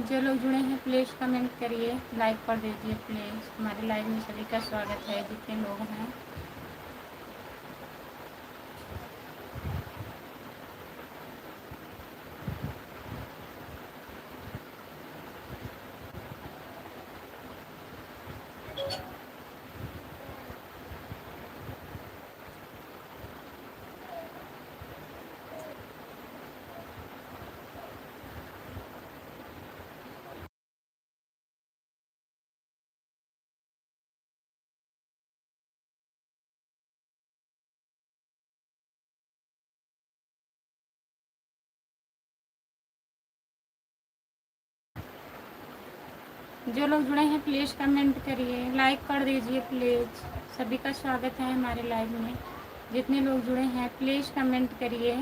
जो लोग जुड़े हैं प्लीज़ कमेंट करिए, लाइक कर दीजिए प्लीज़। हमारे लाइव में सभी का स्वागत है, जितने लोग हैं। जो लोग जुड़े हैं प्लीज़ कमेंट करिए, लाइक कर दीजिए प्लीज़। सभी का स्वागत है हमारे लाइव में। जितने लोग जुड़े हैं प्लीज़ कमेंट करिए।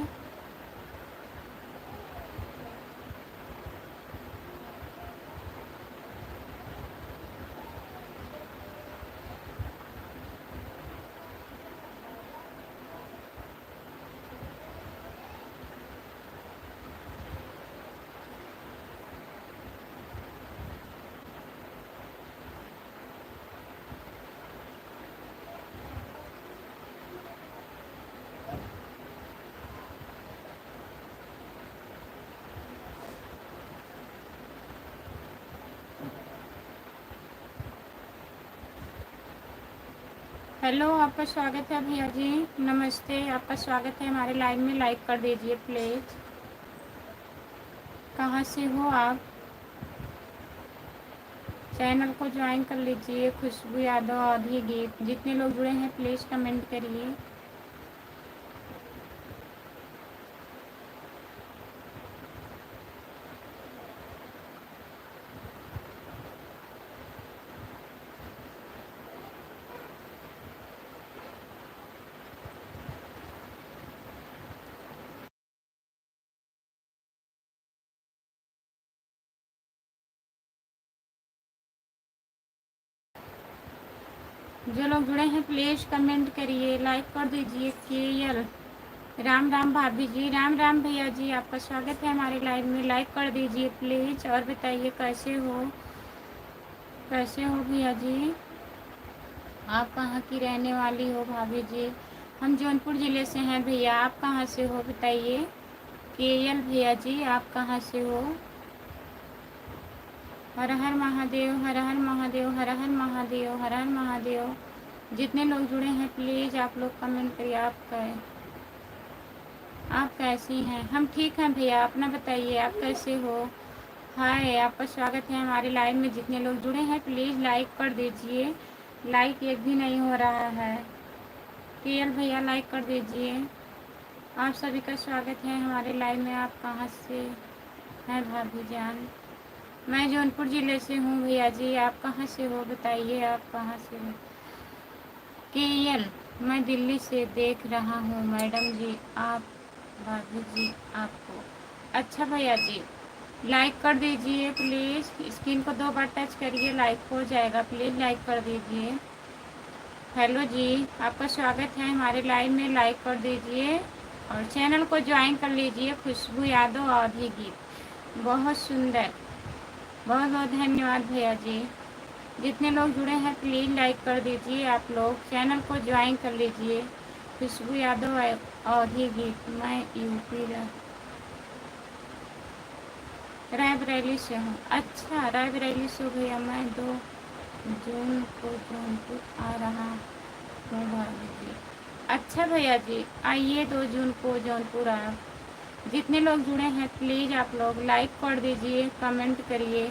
हेलो, आपका स्वागत है भैया जी। नमस्ते, आपका स्वागत है हमारे लाइव में। लाइक कर दीजिए प्लीज़। कहाँ से हो आप? चैनल को ज्वाइन कर लीजिए। खुशबू यादव आधी गीत। जितने लोग जुड़े हैं प्लीज़ कमेंट करिए। जो लोग जुड़े हैं प्लीज़ कमेंट करिए, लाइक कर दीजिए। केएल राम राम भाभी जी, राम राम भैया जी, आपका स्वागत है हमारे लाइव में। लाइक कर दीजिए प्लीज़। और बताइए कैसे हो, कैसे हो भैया जी? आप कहाँ की रहने वाली हो भाभी जी? हम जौनपुर ज़िले से हैं भैया। आप कहाँ से हो बताइए? केएल भैया जी, आप कहाँ से हो? हर हर महादेव, हर हर महादेव, हर हर महादेव, हर हर महादेव। जितने लोग जुड़े हैं प्लीज़ आप लोग कमेंट करिए। आप कैसी हैं? हम ठीक हैं भैया, अपना बताइए आप कैसे हो? हाय, आपका स्वागत है हमारे लाइव में। जितने लोग जुड़े हैं प्लीज़ लाइक कर दीजिए। लाइक एक भी नहीं हो रहा है। केएल भैया लाइक कर दीजिए। आप सभी का स्वागत है हमारे लाइव में। आप कहाँ से हैं भाभी जान? मैं जौनपुर ज़िले से हूँ भैया जी। आप कहाँ से हो बताइए, आप कहाँ से हो? केएल, मैं दिल्ली से देख रहा हूँ मैडम जी। आप भाभी जी आपको। अच्छा भैया जी, लाइक कर दीजिए प्लीज़। स्क्रीन को 2 बार टच करिए, लाइक हो जाएगा। प्लीज़ लाइक कर दीजिए। हेलो जी, आपका स्वागत है हमारे लाइव में। लाइक कर दीजिए और चैनल को ज्वाइन कर लीजिए। खुशबू यादव आधी गीत, बहुत सुंदर। बहुत बहुत धन्यवाद भैया जी। जितने लोग जुड़े हैं प्लीज़ लाइक कर दीजिए। आप लोग चैनल को ज्वाइन कर लीजिए। खुशबू यादव अवधी गीत। मैं यूपी रायबरेली से हूँ। अच्छा, रायबरेली से भैया। मैं 2 जून को जौनपुर आ रहा हूँ भाभी जी। अच्छा भैया जी, आइए 2 जून को जौनपुर आया। जितने लोग जुड़े हैं प्लीज़ आप लोग लाइक कर दीजिए, कमेंट करिए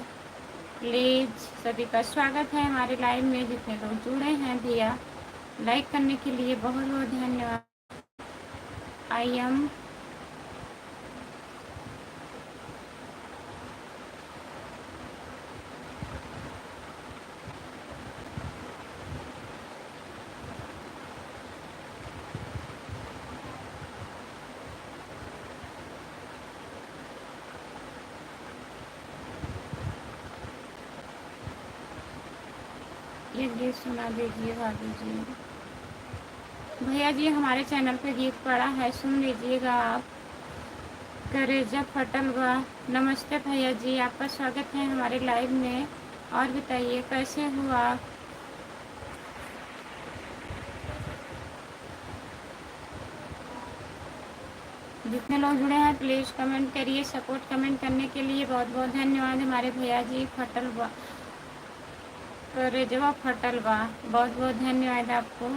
प्लीज़। सभी का स्वागत है हमारे लाइव में। जितने लोग जुड़े हैं भैया लाइक करने के लिए बहुत बहुत धन्यवाद। आई एम ये गीत सुना दीजिए भाभी जी। भैया जी हमारे चैनल पे गीत पड़ा है, सुन लीजिएगा आप। करेजा फटल बा। नमस्ते भैया जी, आपका स्वागत है हमारे लाइव में। और बताइए कैसे हो आप? जितने लोग जुड़े हैं प्लीज़ कमेंट करिए। सपोर्ट कमेंट करने के लिए बहुत बहुत धन्यवाद हमारे भैया जी। फटल बा, करेजवा फटल बा, बहुत बहुत धन्यवाद आपको।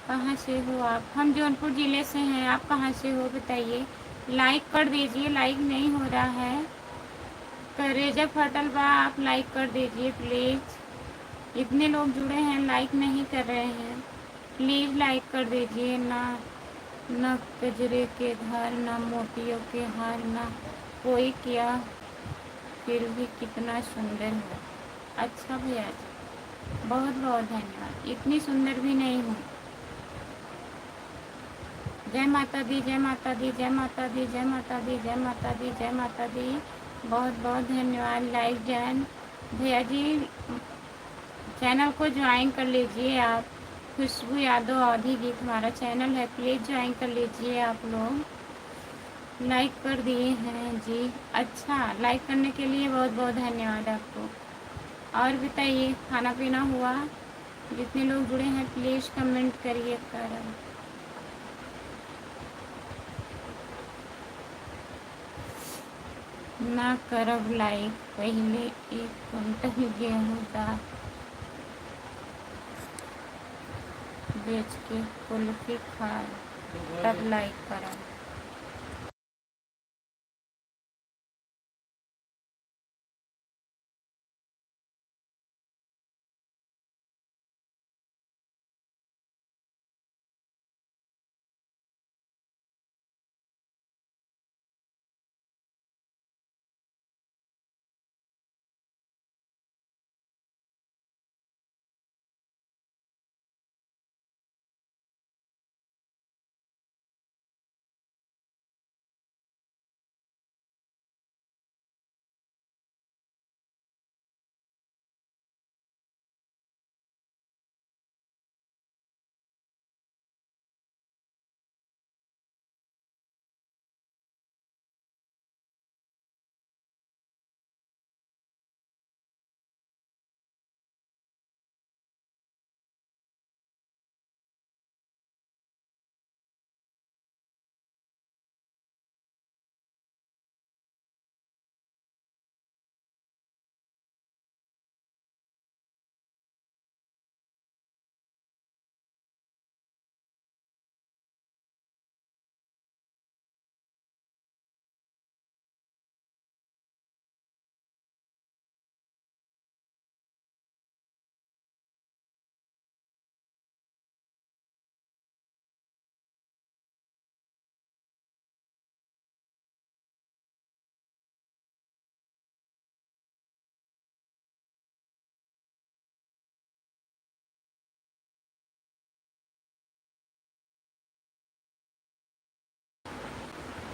कहाँ से हो आप? हम जौनपुर ज़िले से हैं। आप कहाँ से हो बताइए? लाइक कर दीजिए, लाइक नहीं हो रहा है। करेजा फटल बा, आप लाइक कर दीजिए प्लीज़। इतने लोग जुड़े हैं लाइक नहीं कर रहे हैं, प्लीज़ लाइक कर दीजिए ना। न गजरे के घर, न मोतियों के हार, न कोई किया, फिर भी कितना सुंदर है। अच्छा भैया जी, बहुत बहुत धन्यवाद। इतनी सुंदर भी नहीं हूँ। जय माता दी, जय माता दी, जय माता दी, जय माता दी, जय माता दी, जय माता दी। बहुत बहुत धन्यवाद। लाइक जैन भैया जी, चैनल को ज्वाइन कर लीजिए आप। खुशबू यादव अवधी गीत हमारा चैनल है, प्लीज़ ज्वाइन कर लीजिए आप लोग। लाइक कर दिए हैं जी। अच्छा, लाइक करने के लिए बहुत बहुत धन्यवाद आपको। और बताइए खाना पीना हुआ? जितने लोग जुड़े हैं प्लीज़ कमेंट करिए कर। ना करब लाइक, पहले 1 कुंटल गेहूँ का बेच के कुल्फी खा तब लाइक करब।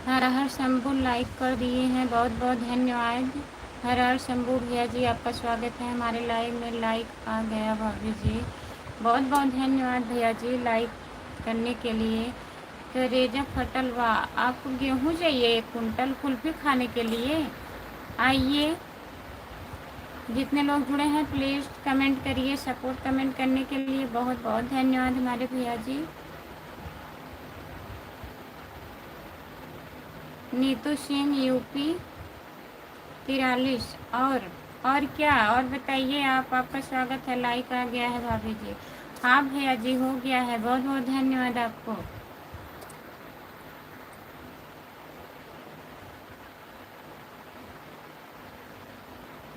हर हर शंभू लाइक कर दिए हैं, बहुत बहुत धन्यवाद। हर हर शंभू भैया जी, आपका स्वागत है हमारे लाइव में। लाइक आ गया भाभी जी, बहुत बहुत धन्यवाद भैया जी लाइक करने के लिए। करेजा फटल बा, आपको गेहूँ चाहिए 1 कुंटल कुल्फी खाने के लिए? आइए, जितने लोग जुड़े हैं प्लीज़ कमेंट करिए। सपोर्ट कमेंट करने के लिए बहुत बहुत धन्यवाद हमारे भैया जी। नीतू सिंह यूपी 43। और क्या और बताइए आप? आपका स्वागत है। लाइक आ गया है भाभी जी। हाँ भैया जी, हो गया है। बहुत बहुत धन्यवाद आपको।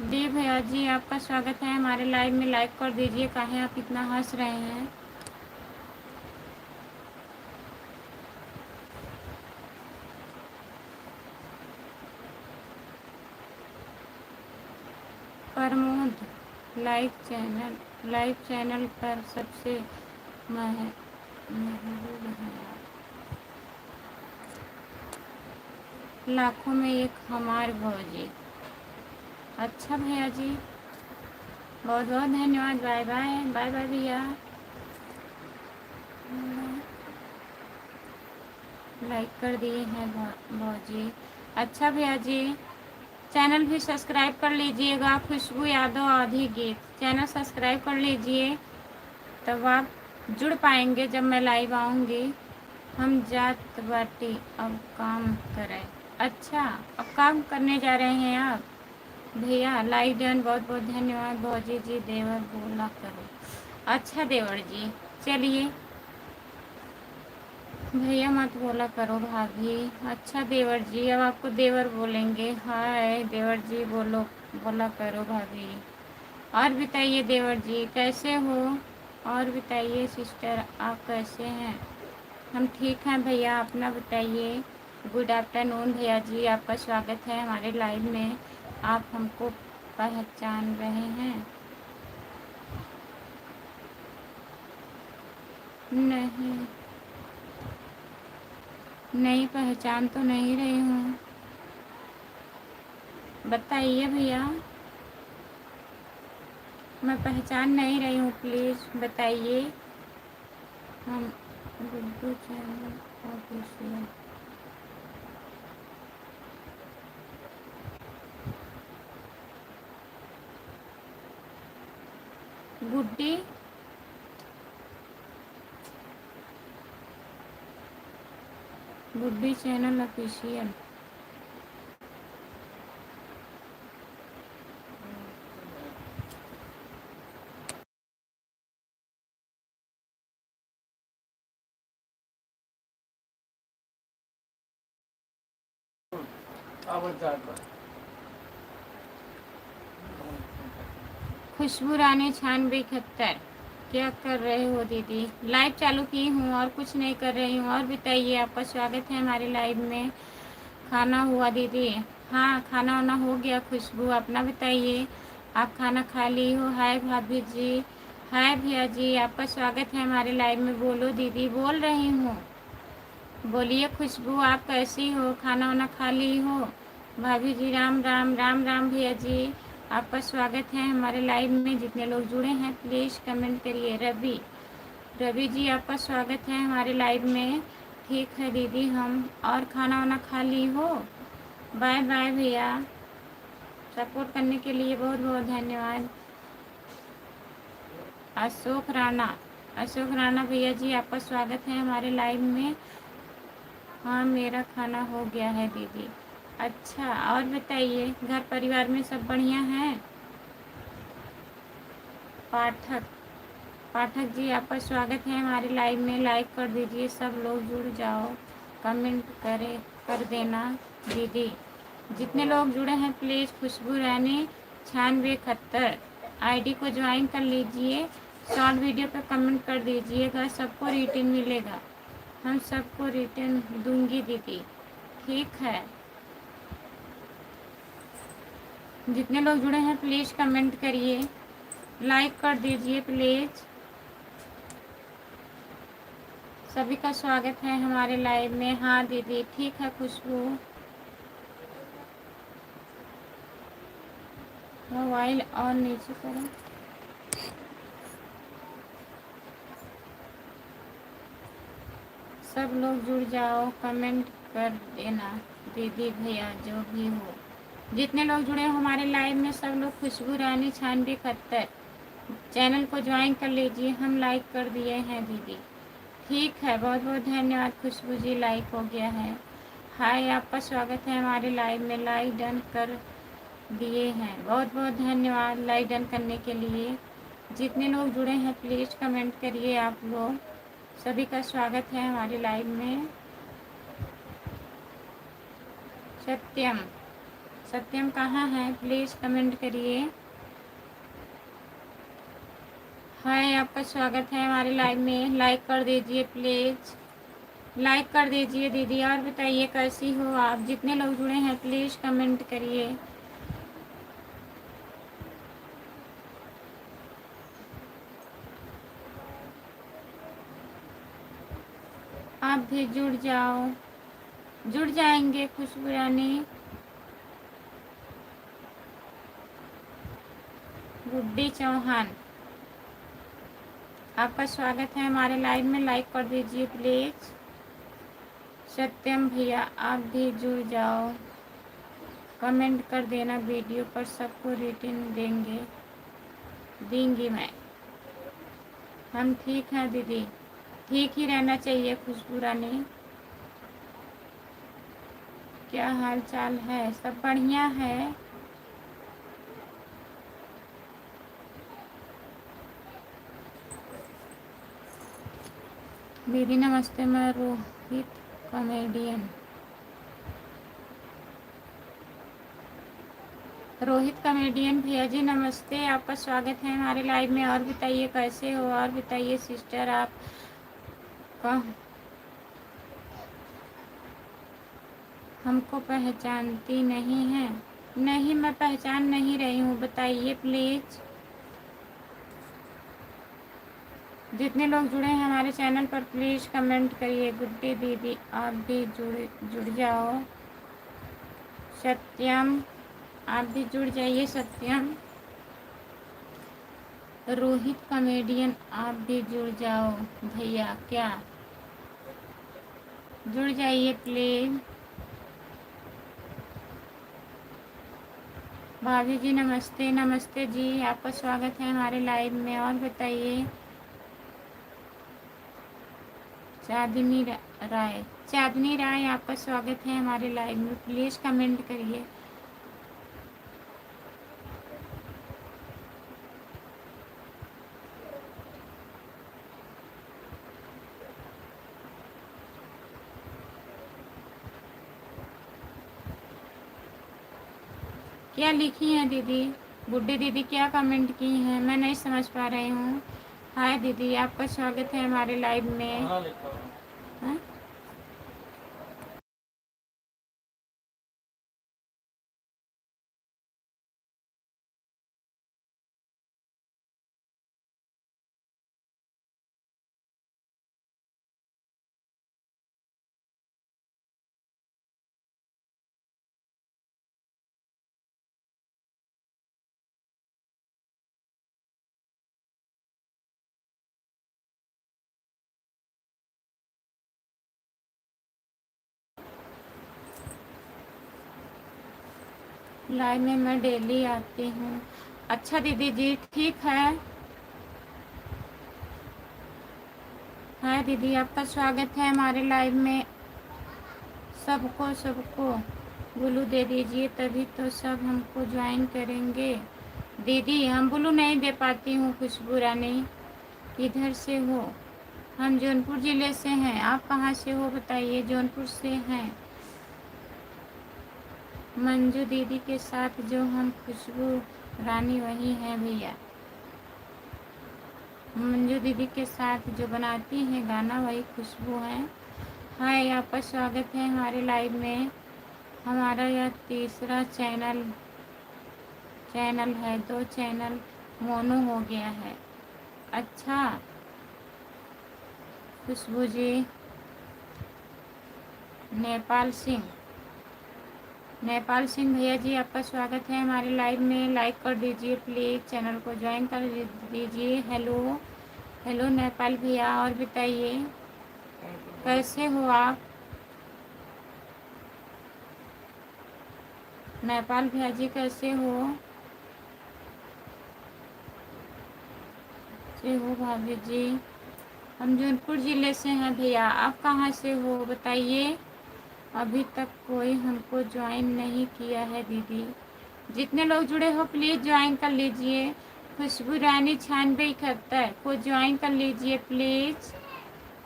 जी भैया जी, आपका स्वागत है हमारे लाइव में। लाइक कर दीजिए। काहे आप इतना हंस रहे हैं? प्रमोद लाइव चैनल पर सबसे महबूब है, लाखों में एक हमार भौजी। अच्छा भैया जी, बहुत बहुत धन्यवाद। बाय बाय, बाय बाय भैया। लाइक कर दिए हैं भौजी। अच्छा भैया जी, चैनल भी सब्सक्राइब कर लीजिएगा। खुशबू यादव आधी गीत चैनल सब्सक्राइब कर लीजिए, तब आप जुड़ पाएंगे जब मैं लाइव आऊँगी। हम जात बाटी अब काम करें। अच्छा, अब काम करने जा रहे हैं आप भैया। लाइव डन, बहुत बहुत धन्यवाद। भौजी जी देवर बोला करो। अच्छा देवर जी, चलिए भैया मत बोला करो भाभी। अच्छा देवर जी, अब आपको देवर बोलेंगे। हाय देवर जी, बोला करो भाभी। और बताइए देवर जी कैसे हो। और बताइए सिस्टर आप कैसे हैं। हम ठीक हैं भैया, अपना बताइए। गुड आफ्टरनून भैया जी, आपका स्वागत है हमारे लाइव में। आप हमको पहचान रहे हैं? नहीं, नहीं पहचान तो नहीं रही हूँ। बताइए भैया, मैं पहचान नहीं रही हूँ, प्लीज़ बताइए। हम गुड्डू चैनल ऑफिशियल। गुड्डी गुड्डी चैनल ऑफिशियल। खुशबू रानी 9671। क्या कर रहे हो दीदी? लाइव चालू की हूँ और कुछ नहीं कर रही हूँ। और बताइए, आपका स्वागत है हमारे लाइव में। खाना हुआ दीदी? हाँ, खाना वाना हो गया। खुशबू अपना बताइए, आप खाना खा ली हो? हाय भाभी जी। हाय भैया जी, आपका स्वागत है हमारे लाइव में। बोलो दीदी। बोल रही हूँ, बोलिए खुशबू, आप कैसी हो? खाना वाना खा ली हो? भाभी जी राम राम। राम राम भैया जी, आपका स्वागत है हमारे लाइव में। जितने लोग जुड़े हैं प्लीज़ कमेंट करिए। रवि रवि जी, आपका स्वागत है हमारे लाइव में। ठीक है दीदी हम। और खाना वाना खा ली हो? बाय बाय भैया, सपोर्ट करने के लिए बहुत बहुत धन्यवाद। अशोक राणा भैया जी, आपका स्वागत है हमारे लाइव में। हाँ, मेरा खाना हो गया है दीदी। अच्छा, और बताइए घर परिवार में सब बढ़िया हैं? पाठक पाठक जी, आपका स्वागत है हमारे लाइव में। लाइक कर दीजिए, सब लोग जुड़ जाओ। कमेंट कर देना दीदी। जितने लोग जुड़े हैं प्लीज़ खुशबू रानी 9671 आईडी को ज्वाइन कर लीजिए। शॉर्ट वीडियो पे कमेंट कर दीजिएगा, सबको रिटर्न मिलेगा। हम सबको रिटर्न दूंगी दीदी, ठीक है। जितने लोग जुड़े हैं प्लीज़ कमेंट करिए, लाइक कर दीजिए प्लीज़। सभी का स्वागत है हमारे लाइव में। हाँ दीदी, ठीक है खुशबू। मोबाइल और नीचे करो। सब लोग जुड़ जाओ, कमेंट कर देना दीदी भैया जो भी हो। जितने लोग जुड़े हो हमारे लाइव में सब लोग खुशबू रानी 9671 चैनल को ज्वाइन कर लीजिए। हम लाइक कर दिए हैं दीदी, ठीक है। बहुत बहुत धन्यवाद खुशबू जी, लाइक हो गया है। हाय, आपका स्वागत है हमारे लाइव में। लाइक डन कर दिए हैं, बहुत बहुत धन्यवाद लाइक डन करने के लिए। जितने लोग जुड़े हैं प्लीज़ कमेंट करिए आप लोग। सभी का स्वागत है हमारी लाइव में। सत्यम सत्यम कहाँ है? प्लीज़ कमेंट करिए। हाय, आपका स्वागत है हमारे लाइव में। लाइक कर दीजिए प्लीज़, लाइक कर दीजिए दीदी। और बताइए कैसी हो आप? जितने लोग जुड़े हैं प्लीज़ कमेंट करिए। आप भी जुड़ जाओ, जुड़ जाएंगे खुशबू रानी। गुड्डी चौहान, आपका स्वागत है हमारे लाइव में। लाइक कर दीजिए प्लीज़। सत्यम भैया, आप भी जुड़ जाओ। कमेंट कर देना, वीडियो पर सबको रेटिंग दूंगी मैं। हम ठीक हैं दीदी, ठीक ही रहना चाहिए खुशबू रानी। क्या हाल चाल है? सब बढ़िया है। दीदी नमस्ते, मैं रोहित कॉमेडियन। रोहित कॉमेडियन भैया जी नमस्ते, आपका स्वागत है हमारे लाइव में। और बताइए कैसे हो? और बताइए सिस्टर, आप हमको पहचानती नहीं हैं? नहीं, मैं पहचान नहीं रही हूँ, बताइए प्लीज़। जितने लोग जुड़े हैं हमारे चैनल पर प्लीज़ कमेंट करिए। गुड्डी दीदी आप भी जुड़ जाओ। सत्यम आप भी जुड़ जाइए। सत्यम, रोहित कॉमेडियन आप भी जुड़ जाओ भैया, क्या जुड़ जाइए प्लीज़। भाभी जी नमस्ते। नमस्ते जी, आपका स्वागत है हमारे लाइव में। और बताइए। चांदनी राय आपका स्वागत है हमारे लाइव में, प्लीज़ कमेंट करिए। क्या लिखी हैं दीदी? बुड्ढी दीदी क्या कमेंट की हैं? मैं नहीं समझ पा रही हूँ। हाय दीदी, आपका स्वागत है हमारे लाइव में। हाँ? लाइव में मैं डेली आती हूँ। अच्छा दीदी जी, ठीक है। हाय दीदी, आपका स्वागत है हमारे लाइव में। सबको ब्लू दे दीजिए, तभी तो सब हमको ज्वाइन करेंगे। दीदी हम ब्लू नहीं दे पाती हूँ। खुशबू रानी किधर से हो? हम जौनपुर ज़िले से हैं। आप कहाँ से हो बताइए? जौनपुर से हैं। मंजू दीदी के साथ जो हम खुशबू रानी वही हैं भैया। मंजू दीदी के साथ जो बनाती हैं गाना वही खुशबू है। हाय, आपका स्वागत है हमारे लाइव में। हमारा यह तीसरा चैनल है। 2 चैनल मोनो हो गया है। अच्छा खुशबू जी। नेपाल सिंह भैया जी, आपका स्वागत है हमारे लाइव में। लाइक कर दीजिए प्लीज़, चैनल को ज्वाइन कर दीजिए। हेलो नेपाल भैया। और बताइए कैसे हो आप? नेपाल भैया जी कैसे हो? भाभी जी, हम जौनपुर ज़िले से हैं भैया। आप कहाँ से हो बताइए? अभी तक कोई हमको ज्वाइन नहीं किया है दीदी। जितने लोग जुड़े हो प्लीज़ ज्वाइन कर लीजिए। खुशबू रानी 9671 को ज्वाइन कर लीजिए प्लीज़।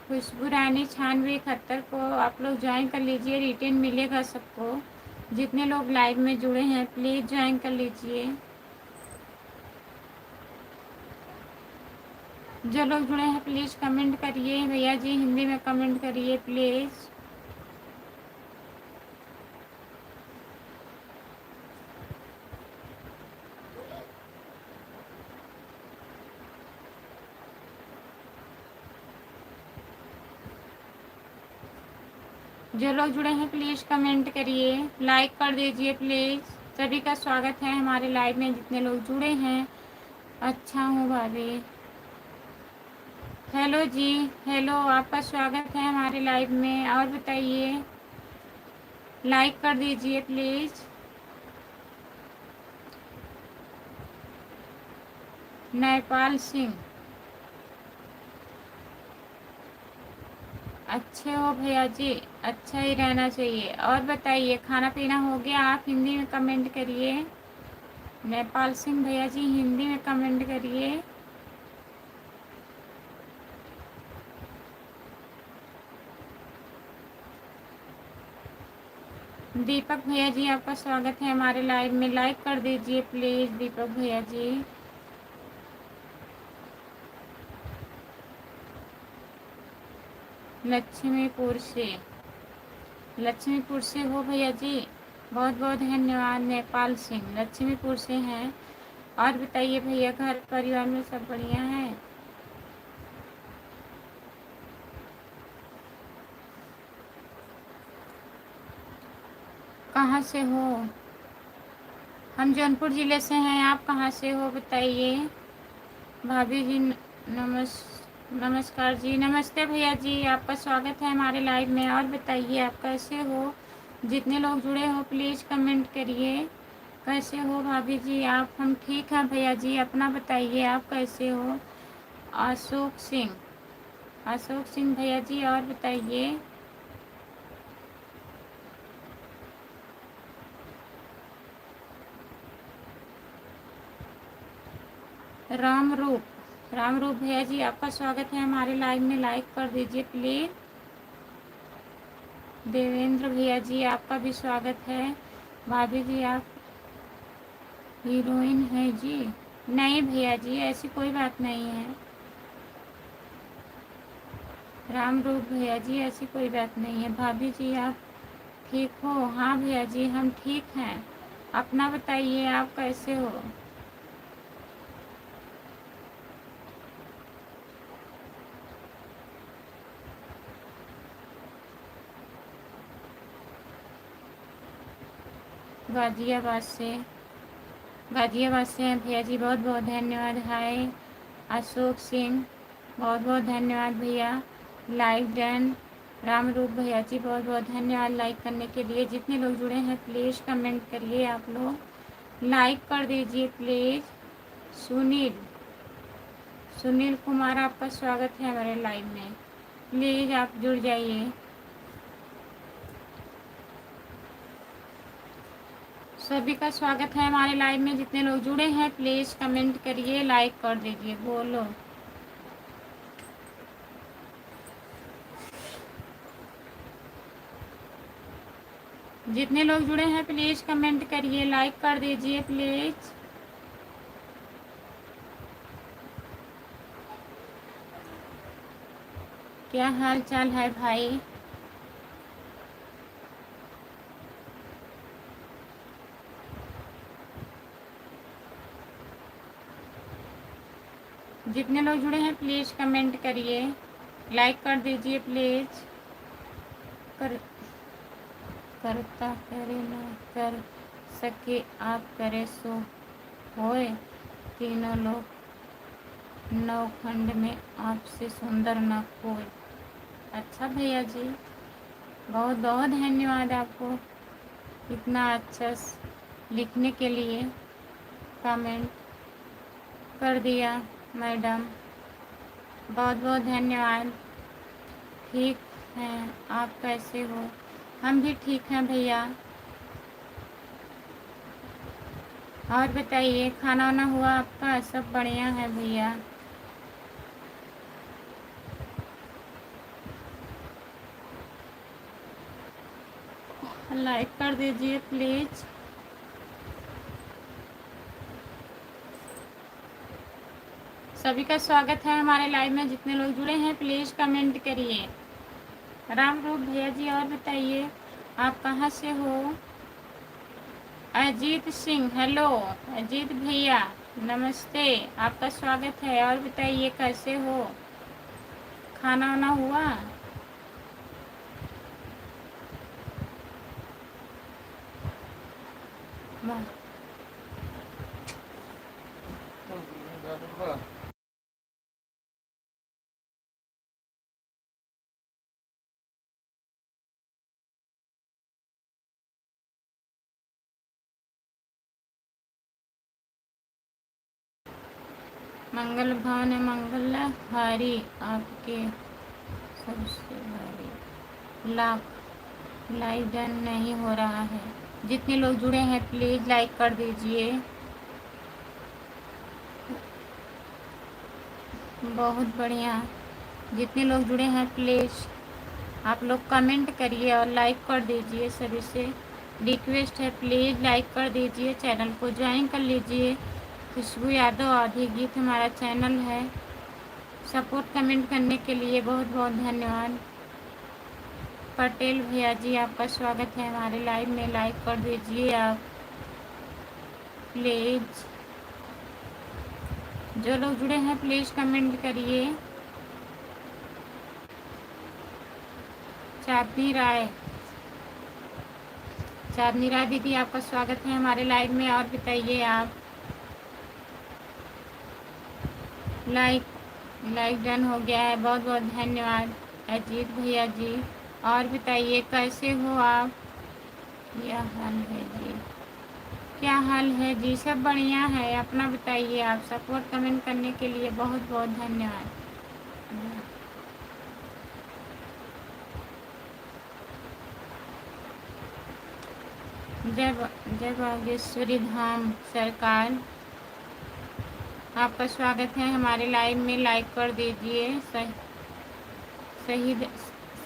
खुशबू रानी 9671 को आप लोग ज्वाइन कर लीजिए, रिटर्न मिलेगा सबको। जितने लोग लाइव में जुड़े हैं प्लीज़ ज्वाइन कर लीजिए। जो लोग जुड़े हैं प्लीज़ कमेंट करिए। भैया जी हिंदी में कमेंट करिए प्लीज़। जो लोग जुड़े हैं प्लीज़ कमेंट करिए, लाइक कर दीजिए प्लीज़। सभी का स्वागत है हमारे लाइव में, जितने लोग जुड़े हैं। अच्छा हूँ भाभी। हेलो जी, हेलो, आपका स्वागत है हमारे लाइव में। और बताइए, लाइक कर दीजिए प्लीज़। नेपाल सिंह, अच्छे हो भैया जी, अच्छा ही रहना चाहिए। और बताइए खाना पीना हो गया? आप हिंदी में कमेंट करिए। नेपाल सिंह भैया जी हिंदी में कमेंट करिए। दीपक भैया जी आपका स्वागत है हमारे लाइव में, लाइक कर दीजिए प्लीज़ दीपक भैया जी। लक्ष्मीपुर से, लक्ष्मीपुर से हो भैया जी, बहुत बहुत धन्यवाद। नेपाल सिंह लक्ष्मीपुर से हैं। और बताइए भैया घर परिवार में सब बढ़िया है? कहाँ से हो? हम जौनपुर ज़िले से हैं। आप कहाँ से हो बताइए? भाभी जी नमस्कार जी। नमस्ते भैया जी, आपका स्वागत है हमारे लाइव में। और बताइए आप कैसे हो? जितने लोग जुड़े हो प्लीज़ कमेंट करिए। कैसे हो भाभी जी आप? हम ठीक हैं भैया जी, अपना बताइए आप कैसे हो? अशोक सिंह, अशोक सिंह भैया जी और बताइए। राम रूप, राम रूप भैया जी आपका स्वागत है हमारे लाइव में, लाइक कर दीजिए प्लीज़। देवेंद्र भैया जी आपका भी स्वागत है। भाभी जी आप हीरोइन है जी? नहीं भैया जी ऐसी कोई बात नहीं है। राम रूप भैया जी ऐसी कोई बात नहीं है। भाभी जी आप ठीक हो? हाँ भैया जी हम ठीक हैं। अपना बताइए आप कैसे हो? गाजियाबाद से, गाजियाबाद से हैं भैया जी, बहुत बहुत धन्यवाद। हाय अशोक सिंह, बहुत बहुत धन्यवाद भैया। Like done. राम रूप भैया जी बहुत बहुत धन्यवाद लाइक करने के लिए। जितने लोग जुड़े हैं प्लीज़ कमेंट करिए आप लोग, लाइक कर दीजिए प्लीज़। सुनील, सुनील कुमार आपका स्वागत है हमारे लाइव में, प्लीज़ आप जुड़ जाइए। सभी का स्वागत है हमारे लाइव में। जितने लोग जुड़े हैं प्लीज़ कमेंट करिए, लाइक कर दीजिए। बोलो जितने लोग जुड़े हैं प्लीज़ कमेंट करिए, लाइक कर दीजिए प्लीज़। क्या हाल चाल है भाई? जितने लोग जुड़े हैं प्लीज़ कमेंट करिए, लाइक कर दीजिए प्लीज़। कर करता करे ना कर सके आप करे सो होए, तीनों लोग नवखंड में आपसे सुंदर न कोई। अच्छा भैया जी बहुत बहुत धन्यवाद आपको इतना अच्छा लिखने के लिए। कमेंट कर दिया मैडम, बहुत बहुत धन्यवाद। ठीक हैं, आप कैसे हो? हम भी ठीक हैं भैया। और बताइए खाना वाना हुआ आपका? सब बढ़िया है भैया। लाइक कर दीजिए प्लीज़। सभी का स्वागत है हमारे लाइव में। जितने लोग जुड़े हैं प्लीज़ कमेंट करिए। राम रूप भैया जी और बताइए आप कहाँ से हो? अजीत सिंह, हेलो अजीत भैया नमस्ते, आपका स्वागत है। और बताइए कैसे हो? खाना वाना हुआ? मंगल भवन है, मंगल हारी आपके सबसे भारी। लाइक डन नहीं हो रहा है। जितने लोग जुड़े हैं प्लीज़ लाइक कर दीजिए। बहुत बढ़िया। जितने लोग जुड़े हैं प्लीज़ आप लोग कमेंट करिए और लाइक कर दीजिए। सभी से रिक्वेस्ट है, प्लीज़ लाइक कर दीजिए, चैनल को ज्वाइन कर लीजिए। खुशबू यादव आधी गीत हमारा चैनल है। सपोर्ट कमेंट करने के लिए बहुत बहुत धन्यवाद। पटेल भैया जी आपका स्वागत है हमारे लाइव में। लाइक कर दीजिए आप प्लीज़। जो लोग जुड़े हैं प्लीज़ कमेंट करिए। चांदनी राय दीदी आपका स्वागत है हमारे लाइव में। और बताइए आप। लाइक डन हो गया है, बहुत बहुत धन्यवाद अजीत भैया जी। और बताइए कैसे हो आप। क्या हाल है जी, क्या हाल है जी। सब बढ़िया है, अपना बताइए आप। सपोर्ट कमेंट करने के लिए बहुत बहुत धन्यवाद। जय बागेश्वरी धाम सरकार आपका स्वागत है हमारे लाइव में। लाइक कर दीजिए। शहीद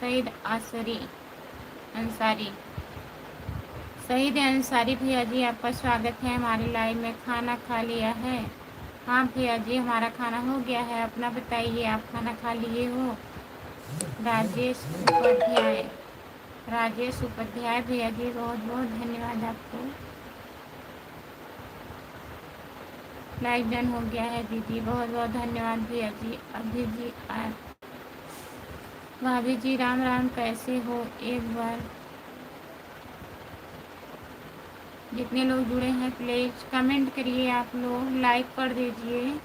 शहीद अंसारी शहीद अंसारी भैया जी आपका स्वागत है हमारे लाइव में। खाना खा लिया है। हाँ भैया जी हमारा खाना हो गया है, अपना बताइए आप खाना खा लिए हो। राजेश उपाध्याय भैया जी बहुत बहुत धन्यवाद आपको। लाइक डन हो गया है दीदी, बहुत बहुत धन्यवाद भैया जी। अभी जी भाभी जी राम राम, कैसे हो। एक बार जितने लोग जुड़े हैं प्लीज कमेंट करिए, आप लोग लाइक कर दीजिए।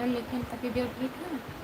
लेकिन पतिदेव ठीक है।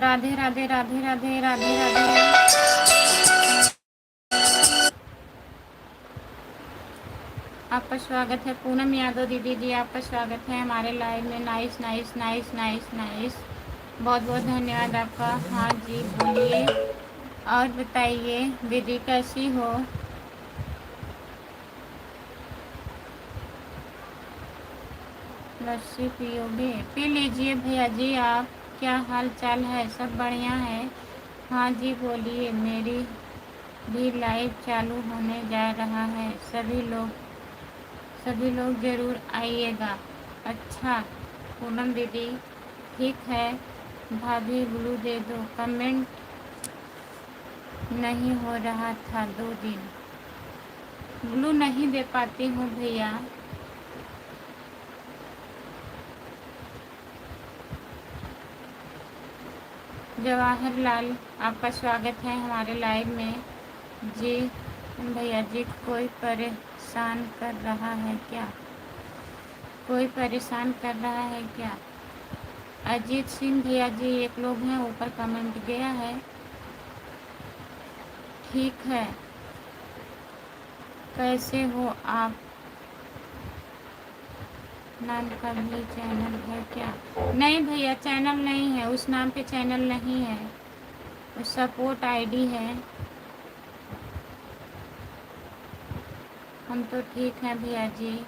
राधे राधे राधे राधे राधे राधे। आपका स्वागत है पूनम यादव दीदी जी, आपका स्वागत है हमारे लाइव में। Nice nice nice nice nice, बहुत बहुत धन्यवाद आपका। हाँ जी बोलिए और बताइए दीदी कैसी हो। लस्सी पियोगे, पी लीजिए भैया जी आप। क्या हाल चाल है, सब बढ़िया है। हाँ जी बोलिए। मेरी भी लाइव चालू होने जा रहा है, सभी लोग ज़रूर आइएगा। अच्छा पूनम दीदी ठीक है। भाभी ब्लू दे दो, कमेंट नहीं हो रहा था 2 दिन। ब्लू नहीं दे पाती हूँ भैया। जवाहरलाल आपका स्वागत है हमारे लाइव में जी। भैया जी कोई परेशान कर रहा है क्या, कोई परेशान कर रहा है क्या। अजीत सिंह भैया जी एक लोग हैं, ऊपर कमेंट गया है। ठीक है, कैसे हो आप। नाम का भी चैनल है क्या। नहीं भैया चैनल नहीं है, उस नाम पे चैनल नहीं है, उस सपोर्ट आईडी है। हम तो ठीक हैं भैया जी,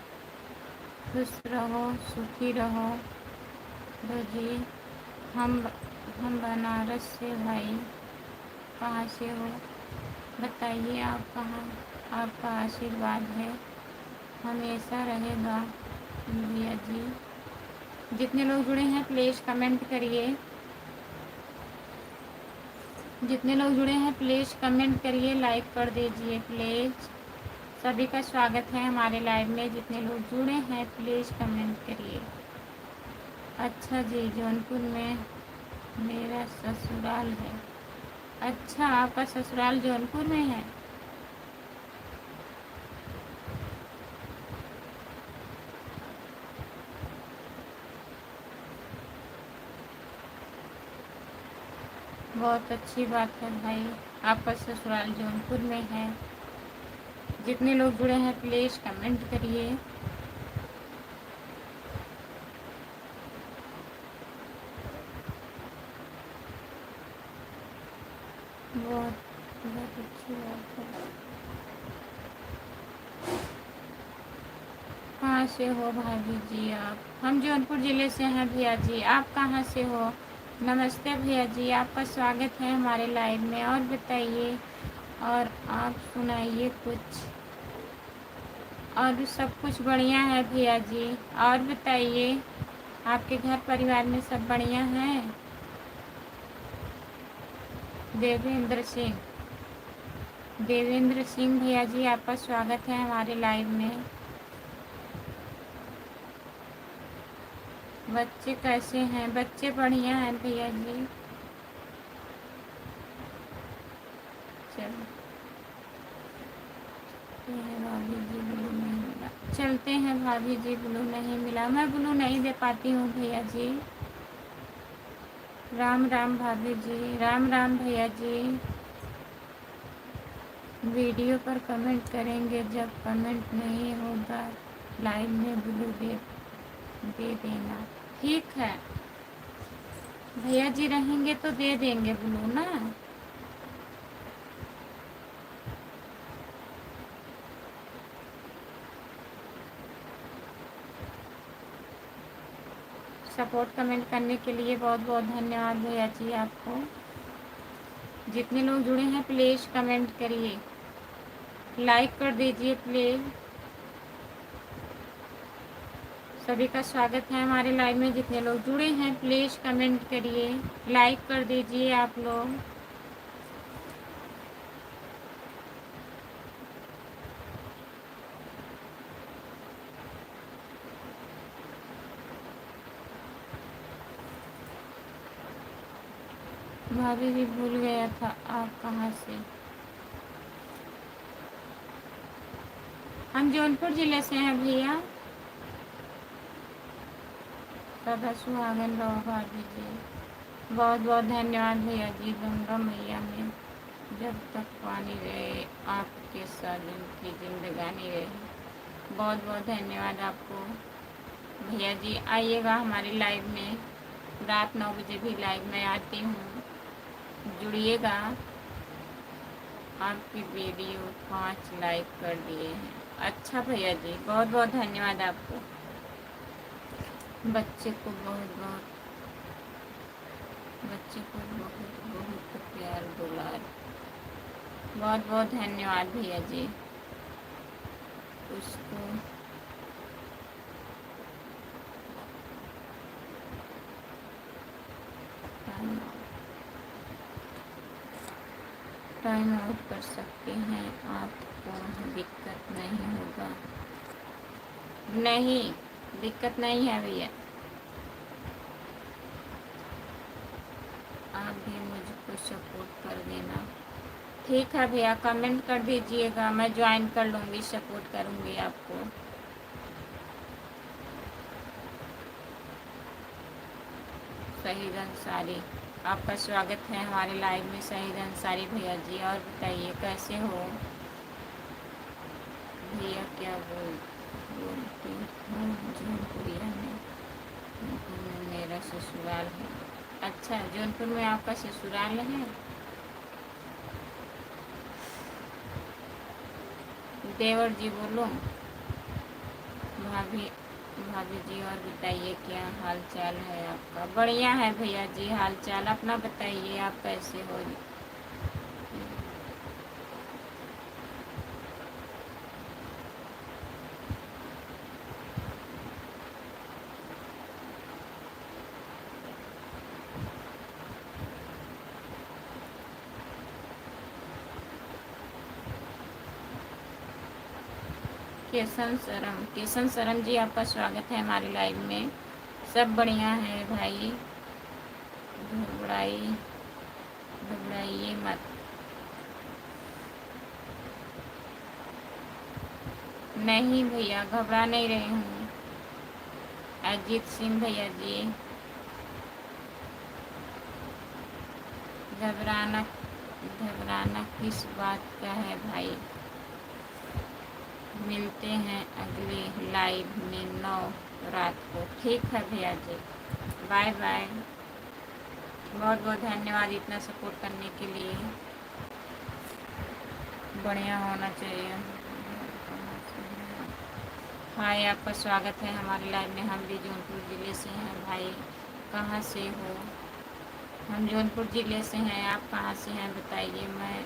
खुश रहो सुखी रहो। तो जी हम बनारस से भाई। कहाँ से हो बताइए आप कहाँ। आपका आशीर्वाद है हमेशा रहेगा भैया जी। जितने लोग जुड़े हैं प्लीज़ कमेंट करिए। जितने लोग जुड़े हैं प्लीज़ कमेंट करिए, लाइक कर दीजिए प्लीज़। सभी का स्वागत है हमारे लाइव में। जितने लोग जुड़े हैं प्लीज़ कमेंट करिए। अच्छा जी, जौनपुर में मेरा ससुराल है। अच्छा, आपका ससुराल जौनपुर में है। बहुत अच्छी बात है भाई, आपका ससुराल जौनपुर में है। जितने लोग जुड़े हैं प्लीज़ कमेंट करिए। बहुत बहुत अच्छी बात है। कहाँ से हो भाभी जी आप? हम जौनपुर ज़िले से हैं भैया जी। आप कहाँ से हो? नमस्ते भैया जी, आपका स्वागत है हमारे लाइव में। और बताइए, और आप सुनाइए कुछ। और सब कुछ बढ़िया है भैया जी। और बताइए, आपके घर परिवार में सब बढ़िया हैं? देवेंद्र सिंह, देवेंद्र सिंह भैया जी, आपका स्वागत है हमारे लाइव में। बच्चे कैसे हैं? बच्चे बढ़िया हैं भैया जी। चलो भाभी जी, ब्लू नहीं मिला। चलते हैं भाभी जी, ब्लू नहीं मिला। मैं ब्लू नहीं दे पाती हूँ भैया जी। राम राम भाभी जी, राम राम भैया जी। वीडियो पर कमेंट करेंगे, जब कमेंट नहीं होगा लाइव में ब्लू दे देना। ठीक है भैया जी, रहेंगे तो दे देंगे ब्लू ना। सपोर्ट कमेंट करने के लिए बहुत बहुत धन्यवाद भैया जी आपको। जितने लोग जुड़े हैं प्लीज़ कमेंट करिए, लाइक कर दीजिए प्लीज़। सभी का स्वागत है हमारे लाइव में। जितने लोग जुड़े हैं प्लीज़ कमेंट करिए, लाइक कर दीजिए आप लोग। भाभी भी भूल गया था, आप कहाँ से? हम जौनपुर ज़िले से हैं भैया। सदा सुहागन रहो भाभी जी। बहुत बहुत धन्यवाद भैया जी। गंगा मैया में जब तक पानी रहे, आपके साथ की जिंदगानी रहे। बहुत बहुत धन्यवाद आपको भैया जी। आइएगा हमारे लाइव में, रात 9 बजे भी लाइव में आती हूँ, जुड़िएगा। आपकी वीडियो 5 लाइक कर दिए हैं। अच्छा भैया जी, बहुत बहुत धन्यवाद आपको। बच्चे को बहुत बहुत प्यार दुलार। बहुत बहुत धन्यवाद भैया जी। उसको टाइम आउट कर सकते हैं, आपको दिक्कत नहीं होगा। नहीं, दिक्कत नहीं है भैया। आप भी मुझको सपोर्ट कर देना। ठीक है भैया, कमेंट कर दीजिएगा, मैं ज्वाइन कर लूँगी, सपोर्ट करूँगी आपको। शहीद अंसारी, आपका स्वागत है हमारे लाइव में शहीद अंसारी भैया जी। और बताइए कैसे हो भैया? क्या बोलती हूँ जौनपुरिया में, जौनपुर में मेरा ससुराल है। अच्छा, जौनपुर में आपका ससुराल है। देवर जी बोलो। भाभी भाभी जी, और बताइए क्या हाल चाल है आपका? बढ़िया है भैया जी हाल चाल। अपना बताइए, आप कैसे हो? केसन सरम जी, आपका स्वागत है हमारी लाइव में। सब बढ़िया है भाई, घबराइए मत। नहीं भैया, घबरा नहीं रही हूँ। अजीत सिंह भैया जी, घबराना घबराना किस बात का है भाई। मिलते हैं अगले लाइव में 9 रात को। ठीक है भैया जी, बाय बाय। बहुत बहुत धन्यवाद इतना सपोर्ट करने के लिए। बढ़िया होना चाहिए। हाय, आपका स्वागत है हमारे लाइव में। हम भी जौनपुर ज़िले से हैं भाई। कहाँ से हो? हम जौनपुर ज़िले से हैं। आप कहाँ से हैं बताइए। मैं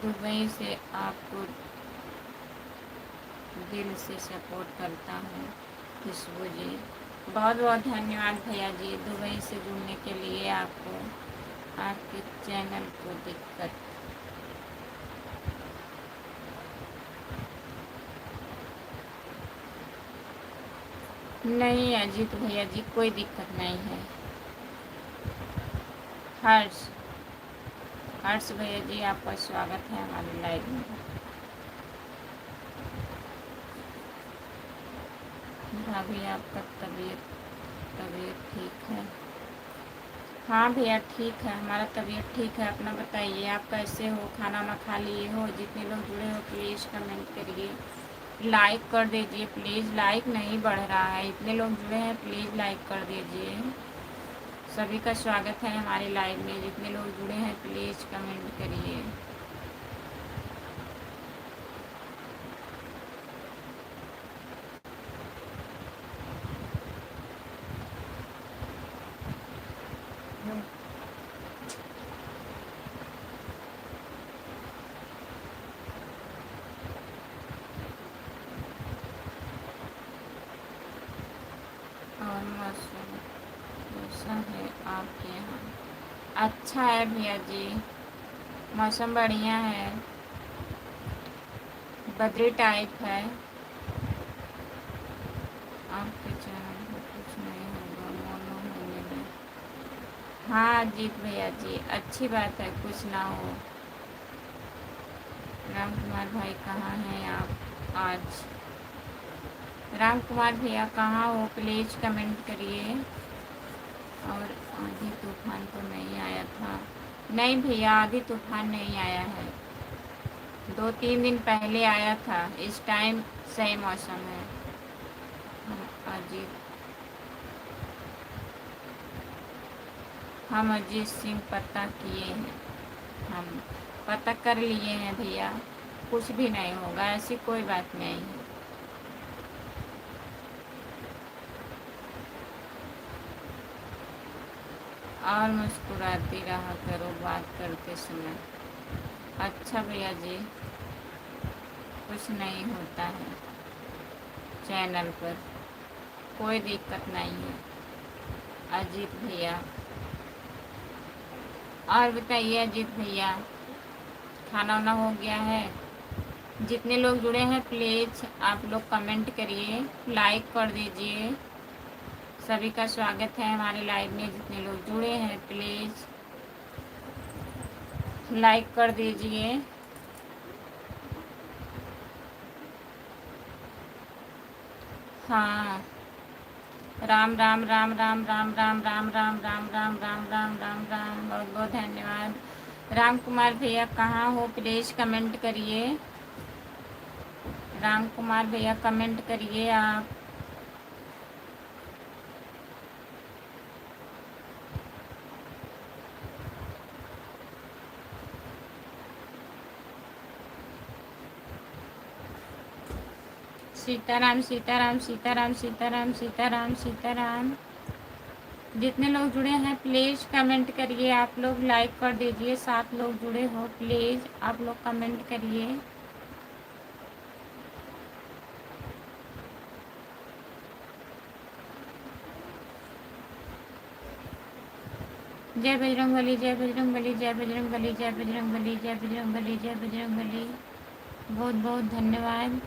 दुबई से आपको दिल से सपोर्ट करता हूँ। खुशबू जी, बहुत बहुत धन्यवाद भैया जी दुबई से जुड़ने के लिए। आपको आपके चैनल को दिक्कत नहीं अजीत भैया जी, कोई दिक्कत नहीं है। हर्ष हर्ष भैया जी, आपका स्वागत है हमारे लाइव में। भाभी, आपका तबीयत ठीक है? हाँ भैया ठीक है, हमारा तबीयत ठीक है। अपना बताइए, आप कैसे हो? खाना वाना खा लिए हो? जितने लोग जुड़े हो प्लीज़ कमेंट करिए, लाइक कर दीजिए प्लीज़। लाइक नहीं बढ़ रहा है, इतने लोग जुड़े हैं, प्लीज़ लाइक कर दीजिए। सभी का स्वागत है हमारे लाइव में। जितने लोग जुड़े हैं प्लीज़ कमेंट करिए। और मौसम कैसा है आपके यहाँ? अच्छा है भैया जी, मौसम बढ़िया है, बदरी टाइप है। आपके चैनल पर कुछ नहीं होगा, मोनो होने में। हाँ अजीत भैया जी, अच्छी बात है, कुछ ना हो। राम कुमार भाई कहाँ हैं आप आज? राम कुमार भैया कहाँ हो? प्लीज़ कमेंट करिए। और आंधी तूफान तो नहीं आया था? नहीं भैया, आंधी तूफान नहीं आया है। 2-3 दिन पहले आया था। इस टाइम सही मौसम है। हम अजीत सिंह पता किए हैं, हम पता कर लिए हैं भैया। कुछ भी नहीं होगा, ऐसी कोई बात नहीं है। और मुस्कुराती रहा करो बात करते समय। अच्छा भैया जी, कुछ नहीं होता है चैनल पर, कोई दिक्कत नहीं है अजीत भैया। और बताइए अजीत भैया, खाना वाना हो गया है? जितने लोग जुड़े हैं प्लीज़ आप लोग कमेंट करिए, लाइक कर दीजिए। सभी का स्वागत है हमारे लाइव में। जितने लोग जुड़े हैं प्लीज़ लाइक कर दीजिए। हाँ, राम राम राम राम राम राम राम राम राम राम राम राम राम राम, बहुत बहुत धन्यवाद। राम कुमार भैया कहाँ हो? प्लीज़ कमेंट करिए। राम कुमार भैया कमेंट करिए आप। सीताराम सीताराम सीताराम सीताराम सीताराम सीताराम। जितने लोग जुड़े हैं प्लीज़ कमेंट करिए। आप लोग लाइक कर दीजिए। 7 लोग जुड़े हो, प्लीज़ आप लोग कमेंट करिए। जय बजरंगबली, जय बजरंगबली, जय बजरंगबली, जय बजरंगबली, जय बजरंगबली, जय बजरंगबली। बहुत बहुत धन्यवाद।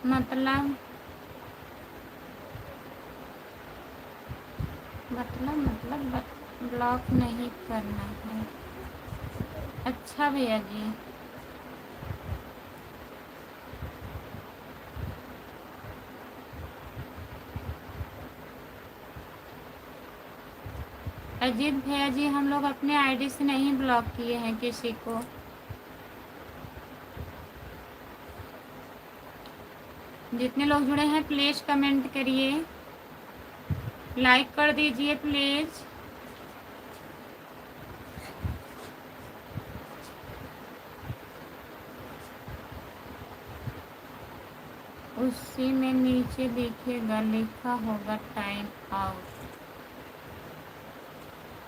मतलब ब्लॉक नहीं करना है। अच्छा भैया जी। अजीत भैया जी, हम लोग अपने आईडी से नहीं ब्लॉक किए हैं किसी को। जितने लोग जुड़े हैं प्लीज़ कमेंट करिए, लाइक कर दीजिए प्लीज़। उसी में नीचे देखिएगा, लिखा होगा टाइम आउट।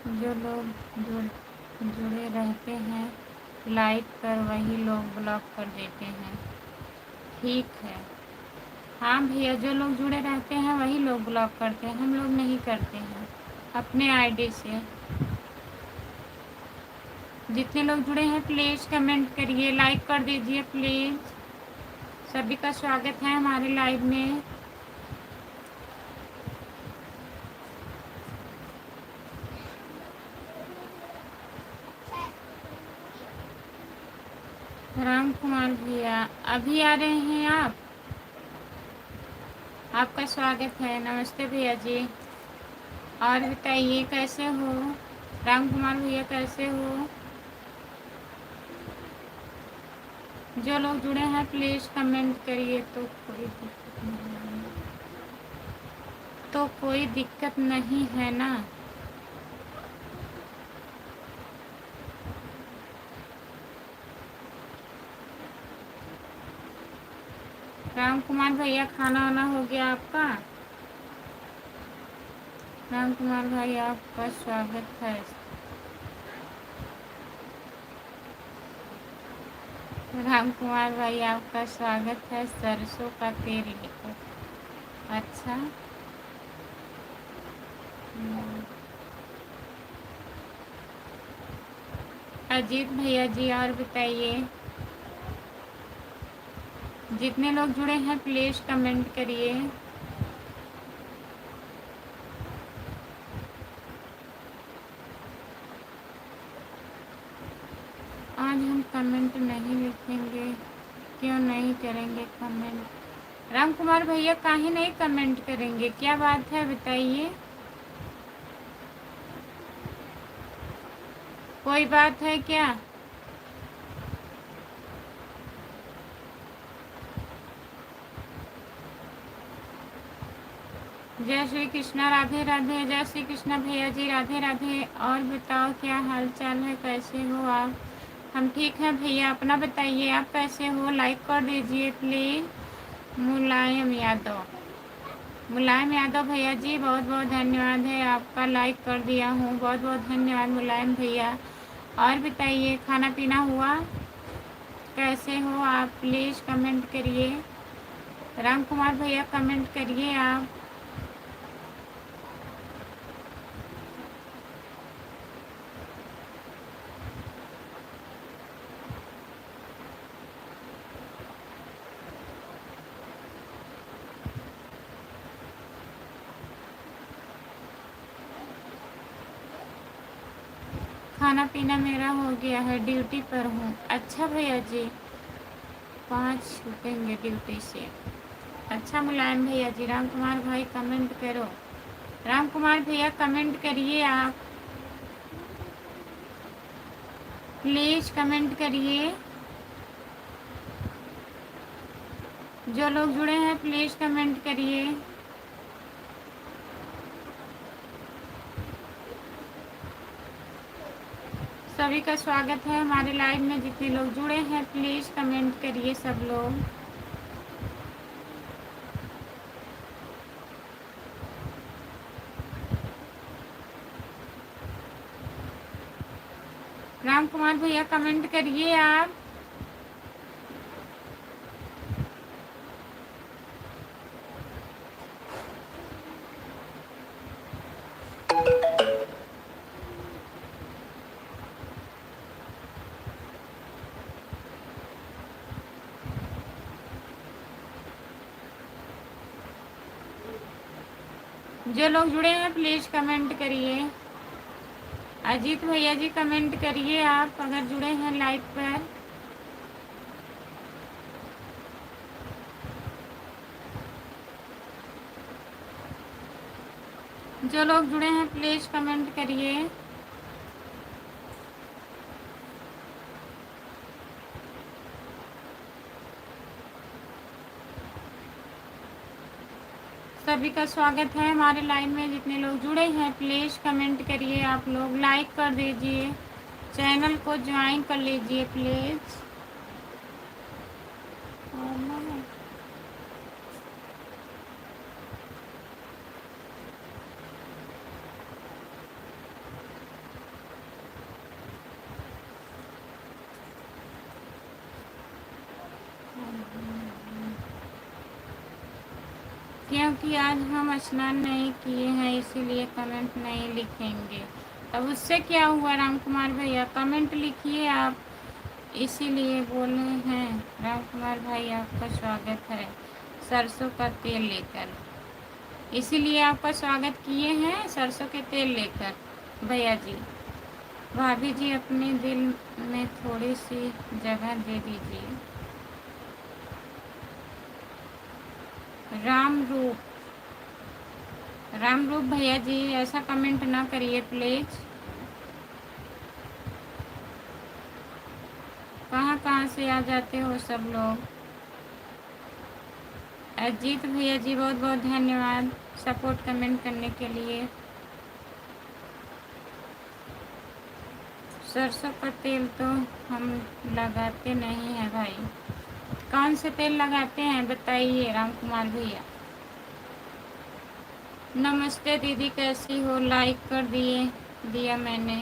जो लोग जुड़े रहते हैं लाइक कर, वही लोग ब्लॉक कर देते हैं। ठीक है। हाँ भैया, जो लोग जुड़े रहते हैं वही लोग ब्लॉक करते हैं, हम लोग नहीं करते हैं अपने आईडी से। जितने लोग जुड़े हैं प्लीज़ कमेंट करिए, लाइक कर दीजिए प्लीज़। सभी का स्वागत है हमारे लाइव में। राम कुमार भैया, अभी आ रहे हैं आप? आपका स्वागत है। नमस्ते भैया जी। और बताइए कैसे हो? राम कुमार भैया कैसे हो? जो लोग जुड़े हैं प्लीज़ कमेंट करिए। तो कोई दिक्कत नहीं है ना? राम कुमार भैया, खाना वाना हो गया आपका? राम कुमार भाई, आपका स्वागत है। राम कुमार भाई, आपका स्वागत है सरसों का तेल लेकर। अच्छा। अजीत भैया जी, और बताइए। जितने लोग जुड़े हैं प्लीज़ कमेंट करिए। आज हम कमेंट नहीं लिखेंगे। क्यों नहीं करेंगे कमेंट? राम कुमार भैया, काहे नहीं कमेंट करेंगे? क्या बात है बताइए। कोई बात है क्या? जय श्री कृष्णा, राधे राधे। जय श्री कृष्णा भैया जी, राधे राधे। और बताओ क्या हाल चाल है, कैसे हो आप? हम ठीक हैं भैया, अपना बताइए, आप कैसे हो? लाइक कर दीजिए प्लीज़। मुलायम यादव, मुलायम यादव भैया जी, बहुत बहुत धन्यवाद है आपका, लाइक कर दिया हूँ, बहुत बहुत धन्यवाद मुलायम भैया। और बताइए खाना पीना हुआ, कैसे हो आप? प्लीज़ कमेंट करिए। राम कुमार भैया कमेंट करिए आप। खाना पीना मेरा हो गया है, ड्यूटी पर हूँ। अच्छा भैया जी, 5 छूटेंगे ड्यूटी से। अच्छा मुलायम भैया जी। राम कुमार भाई कमेंट करो, राम कुमार भैया कमेंट करिए आप, प्लीज़ कमेंट करिए। जो लोग जुड़े हैं प्लीज़ कमेंट करिए। सभी का स्वागत है हमारे लाइव में, जितने लोग जुड़े हैं प्लीज़ कमेंट करिए सब लोग। राम कुमार भैया कमेंट करिए आप। जो लोग जुड़े हैं प्लीज़ कमेंट करिए। अजीत भैया जी कमेंट करिए आप अगर जुड़े हैं लाइव पर। जो लोग जुड़े हैं प्लीज़ कमेंट करिए। सभी का स्वागत है हमारे लाइव में, जितने लोग जुड़े हैं प्लीज़ कमेंट करिए। आप लोग लाइक कर दीजिए, चैनल को ज्वाइन कर लीजिए प्लीज़। क्योंकि आज हम स्नान नहीं किए हैं इसीलिए कमेंट नहीं लिखेंगे। अब उससे क्या हुआ राम कुमार भैया, कमेंट लिखिए आप, इसीलिए बोले हैं। राम कुमार भाई आपका स्वागत है सरसों का तेल लेकर, इसीलिए आपका स्वागत किए हैं सरसों के तेल लेकर भैया जी। भाभी जी अपने दिल में थोड़ी सी जगह दे दीजिए। राम रूप, राम रूप भैया जी ऐसा कमेंट ना करिए प्लीज़। कहाँ कहाँ से आ जाते हो सब लोग। अजीत भैया जी बहुत बहुत धन्यवाद सपोर्ट कमेंट करने के लिए। सरसों का तेल तो हम लगाते नहीं हैं भाई। कौन से तेल लगाते हैं बताइए राम कुमार भैया। नमस्ते दीदी, कैसी हो? लाइक कर दिया मैंने,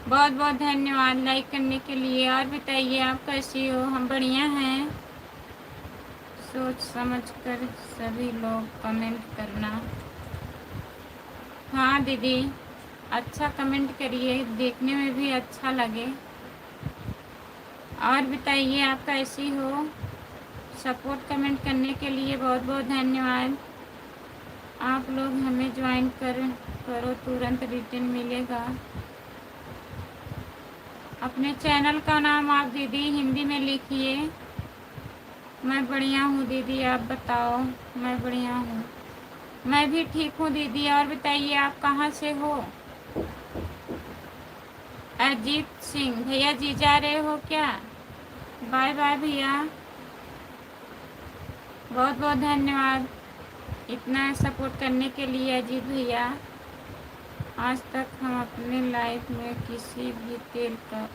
बहुत बहुत धन्यवाद लाइक करने के लिए। और बताइए आप कैसी हो? हम बढ़िया हैं। सोच समझ कर सभी लोग कमेंट करना। हाँ दीदी, अच्छा कमेंट करिए, देखने में भी अच्छा लगे। और बताइए आप कैसी हो? सपोर्ट कमेंट करने के लिए बहुत बहुत धन्यवाद। आप लोग हमें ज्वाइन करो, तुरंत रिटर्न मिलेगा। अपने चैनल का नाम आप दीदी हिंदी में लिखिए। मैं बढ़िया हूँ दीदी, आप बताओ। मैं बढ़िया हूँ, मैं भी ठीक हूँ दीदी। और बताइए आप कहाँ से हो? अजीत सिंह भैया जी जा रहे हो क्या? बाय बाय भैया, बहुत बहुत धन्यवाद। इतना सपोर्ट करने के लिए अजीत भैया। आज तक हम अपने लाइफ में किसी भी तेल का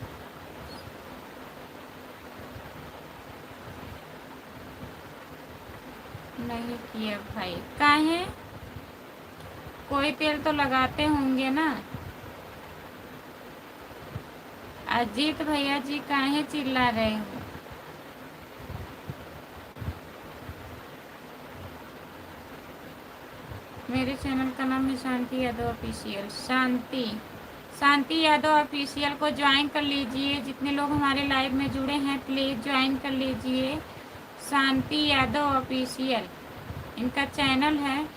नहीं किया भाई। काहे? कोई तेल तो लगाते होंगे ना। अजीत भैया जी काहे चिल्ला रहे हो? मेरे चैनल का नाम है शांति यादव ऑफिशियल। शांति यादव ऑफिशियल को ज्वाइन कर लीजिए। जितने लोग हमारे लाइव में जुड़े हैं प्लीज़ ज्वाइन कर लीजिए। शांति यादव ऑफिशियल इनका चैनल है।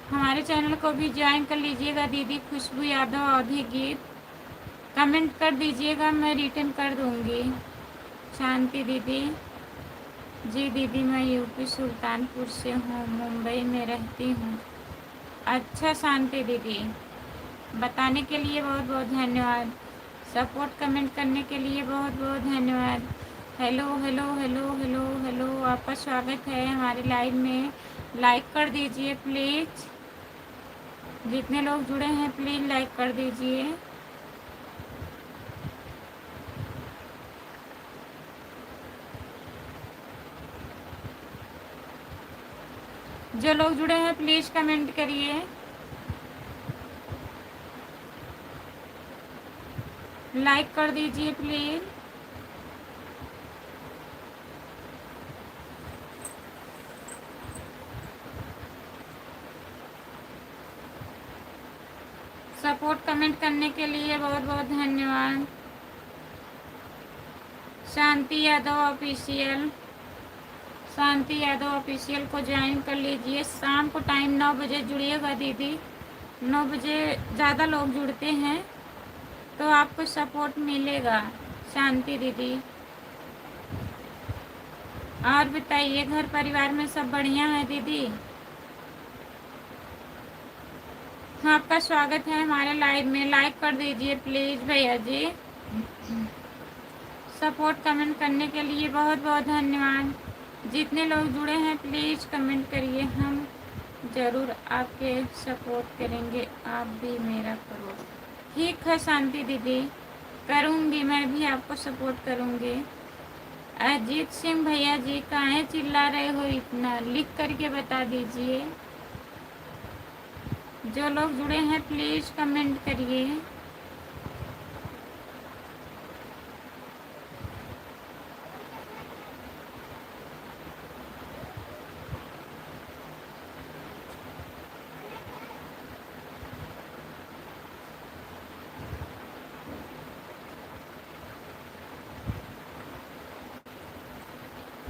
हमारे चैनल को भी ज्वाइन कर लीजिएगा। दीदी खुशबू यादव अवधी गीत कमेंट कर दीजिएगा, मैं रिटर्न कर दूंगी। शांति दीदी जी, दीदी मैं यूपी सुल्तानपुर से हूँ, मुंबई में रहती हूँ। अच्छा शांति दीदी, बताने के लिए बहुत बहुत धन्यवाद। सपोर्ट कमेंट करने के लिए बहुत बहुत धन्यवाद। Hello hello hello hello hello, आपका स्वागत है हमारे लाइव में। लाइक कर दीजिए प्लीज़। जितने लोग जुड़े हैं प्लीज़ लाइक कर दीजिए। जो लोग जुड़े हैं प्लीज़ कमेंट करिए। लाइक कर दीजिए प्लीज़। सपोर्ट कमेंट करने के लिए बहुत बहुत धन्यवाद। शांति यादव ऑफिशियल को ज्वाइन कर लीजिए। शाम को टाइम 9 बजे जुड़िएगा दीदी। 9 बजे ज़्यादा लोग जुड़ते हैं तो आपको सपोर्ट मिलेगा शांति दीदी। और बताइए घर परिवार में सब बढ़िया है दीदी? हाँ, आपका स्वागत है हमारे लाइव में। लाइक कर दीजिए प्लीज़ भैया जी। सपोर्ट कमेंट करने के लिए बहुत बहुत धन्यवाद। जितने लोग जुड़े हैं प्लीज़ कमेंट करिए, हम ज़रूर आपके सपोर्ट करेंगे। आप भी मेरा करो। ठीक है शांति दीदी, करूँगी, मैं भी आपको सपोर्ट करूँगी। अजीत सिंह भैया जी काहे चिल्ला रहे हो इतना? लिख करके बता दीजिए। जो लोग जुड़े हैं प्लीज़ कमेंट करिए।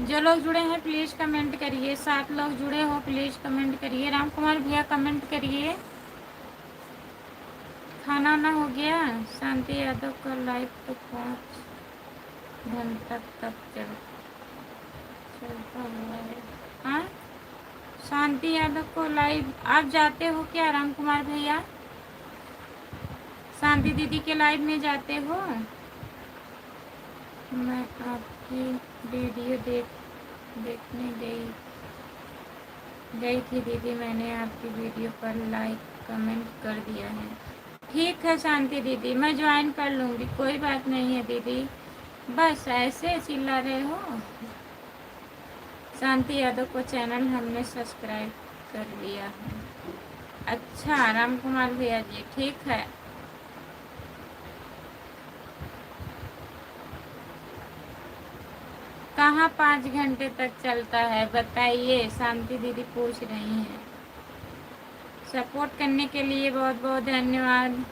जो लोग जुड़े हैं प्लीज़ कमेंट करिए। 7 लोग जुड़े हो प्लीज़ कमेंट करिए। राम कुमार भैया कमेंट करिए। खाना ना हो गया? शांति यादव का लाइव तो 5 घंटा तक चलता हुआ है। हाँ, शांति यादव को लाइव आप जाते हो क्या राम कुमार भैया? शांति दीदी के लाइव में जाते हो? मैं आपकी वीडियो देखने गई थी दीदी, मैंने आपकी वीडियो पर लाइक कमेंट कर दिया है। ठीक है शांति दीदी, मैं ज्वाइन कर लूँगी, कोई बात नहीं है दीदी। बस ऐसे चिल्ला रहे हो। शांति यादव को चैनल हमने सब्सक्राइब कर लिया है। अच्छा राम कुमार भैया जी, ठीक है। कहाँ 5 घंटे तक चलता है बताइए? शांति दीदी पूछ रही हैं। सपोर्ट करने के लिए बहुत बहुत धन्यवाद।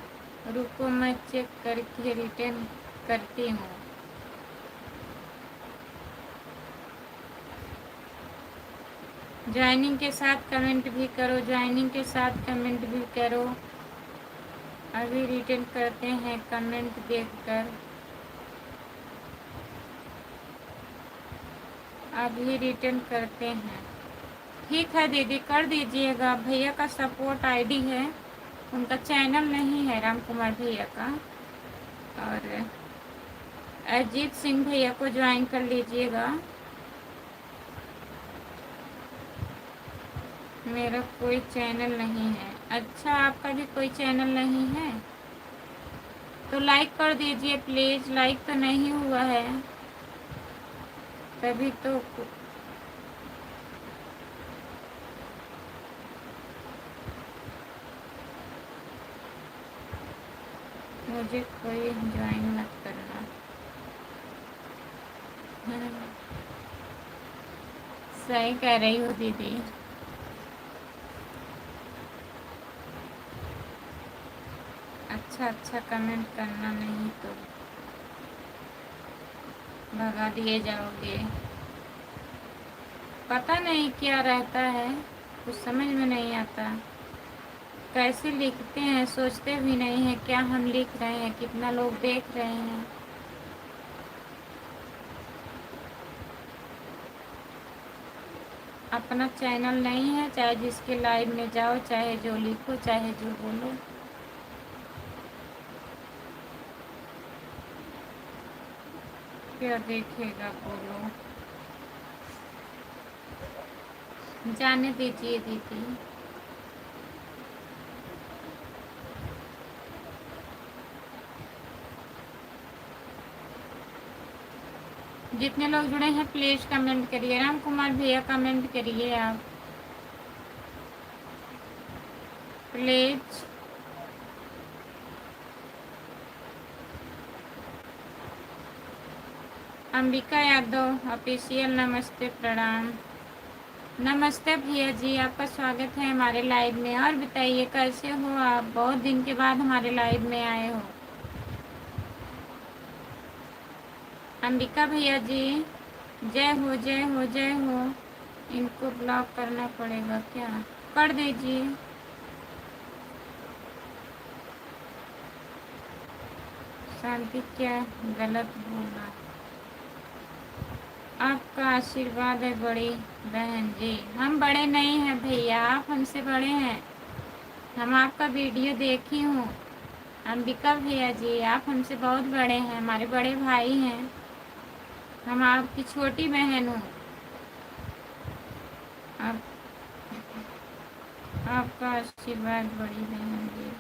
रुको मैं चेक करके रिटर्न करती हूँ। ज्वाइनिंग के साथ कमेंट भी करो, ज्वाइनिंग के साथ कमेंट भी करो। अभी रिटर्न करते हैं कमेंट देखकर। अभी रिटर्न करते हैं। ठीक है दीदी, कर दीजिएगा। भैया का सपोर्ट आईडी है, उनका चैनल नहीं है राम कुमार भैया का। और अजीत सिंह भैया को ज्वाइन कर लीजिएगा। मेरा कोई चैनल नहीं है। अच्छा, आपका भी कोई चैनल नहीं है तो लाइक कर दीजिए प्लीज़। लाइक तो नहीं हुआ है तभी तो। मुझे कोई ज्वाइन मत करना। सही कह रही हो दीदी। अच्छा अच्छा कमेंट करना, नहीं तो भगा दिए जाओगे। पता नहीं क्या रहता है, कुछ समझ में नहीं आता। कैसे लिखते हैं, सोचते भी नहीं हैं क्या हम लिख रहे हैं, कितना लोग देख रहे हैं। अपना चैनल नहीं है, चाहे जिसके लाइव में जाओ, चाहे जो लिखो, चाहे जो बोलो। क्या देखेगा, बोलो। जाने दीजिए दीदी। जितने लोग जुड़े हैं प्लीज़ कमेंट करिए। राम कुमार भैया कमेंट करिए आप प्लीज़। अंबिका यादव ऑफिशियल, नमस्ते प्रणाम। नमस्ते भैया जी, आपका स्वागत है हमारे लाइव में। और बताइए कैसे हो आप, बहुत दिन के बाद हमारे लाइव में आए हो। अंबिका भैया जी, जय हो जय हो जय हो। इनको ब्लॉक करना पड़ेगा क्या? कर दीजिए। शांति क्या गलत बोला? आपका आशीर्वाद है बड़ी बहन जी। हम बड़े नहीं हैं भैया, आप हमसे बड़े हैं। हम आपका वीडियो देखी हूँ। अंबिका भैया जी, आप हमसे बहुत बड़े हैं, हमारे बड़े भाई हैं। हम आपकी छोटी बहन हूँ। आप, आपका आशीर्वाद बड़ी बहन जी।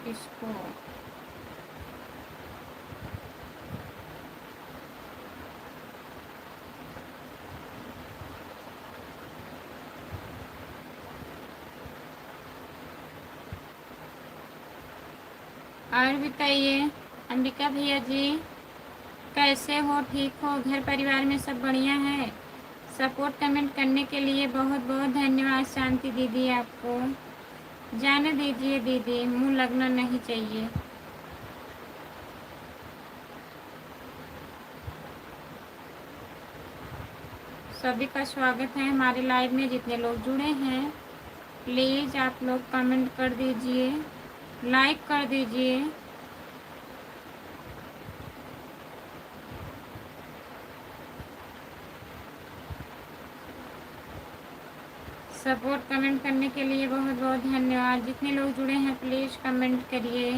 इसको और बताइए अंबिका भैया जी, कैसे हो, ठीक हो, घर परिवार में सब बढ़िया है? सपोर्ट कमेंट करने के लिए बहुत बहुत धन्यवाद शांति दीदी आपको। जाने दीजिए दीदी, मुंह लगना नहीं चाहिए। सभी का स्वागत है हमारे लाइव में। जितने लोग जुड़े हैं प्लीज़ आप लोग कमेंट कर दीजिए, लाइक कर दीजिए। सपोर्ट कमेंट करने के लिए बहुत बहुत धन्यवाद। जितने लोग जुड़े हैं प्लीज़ कमेंट करिए।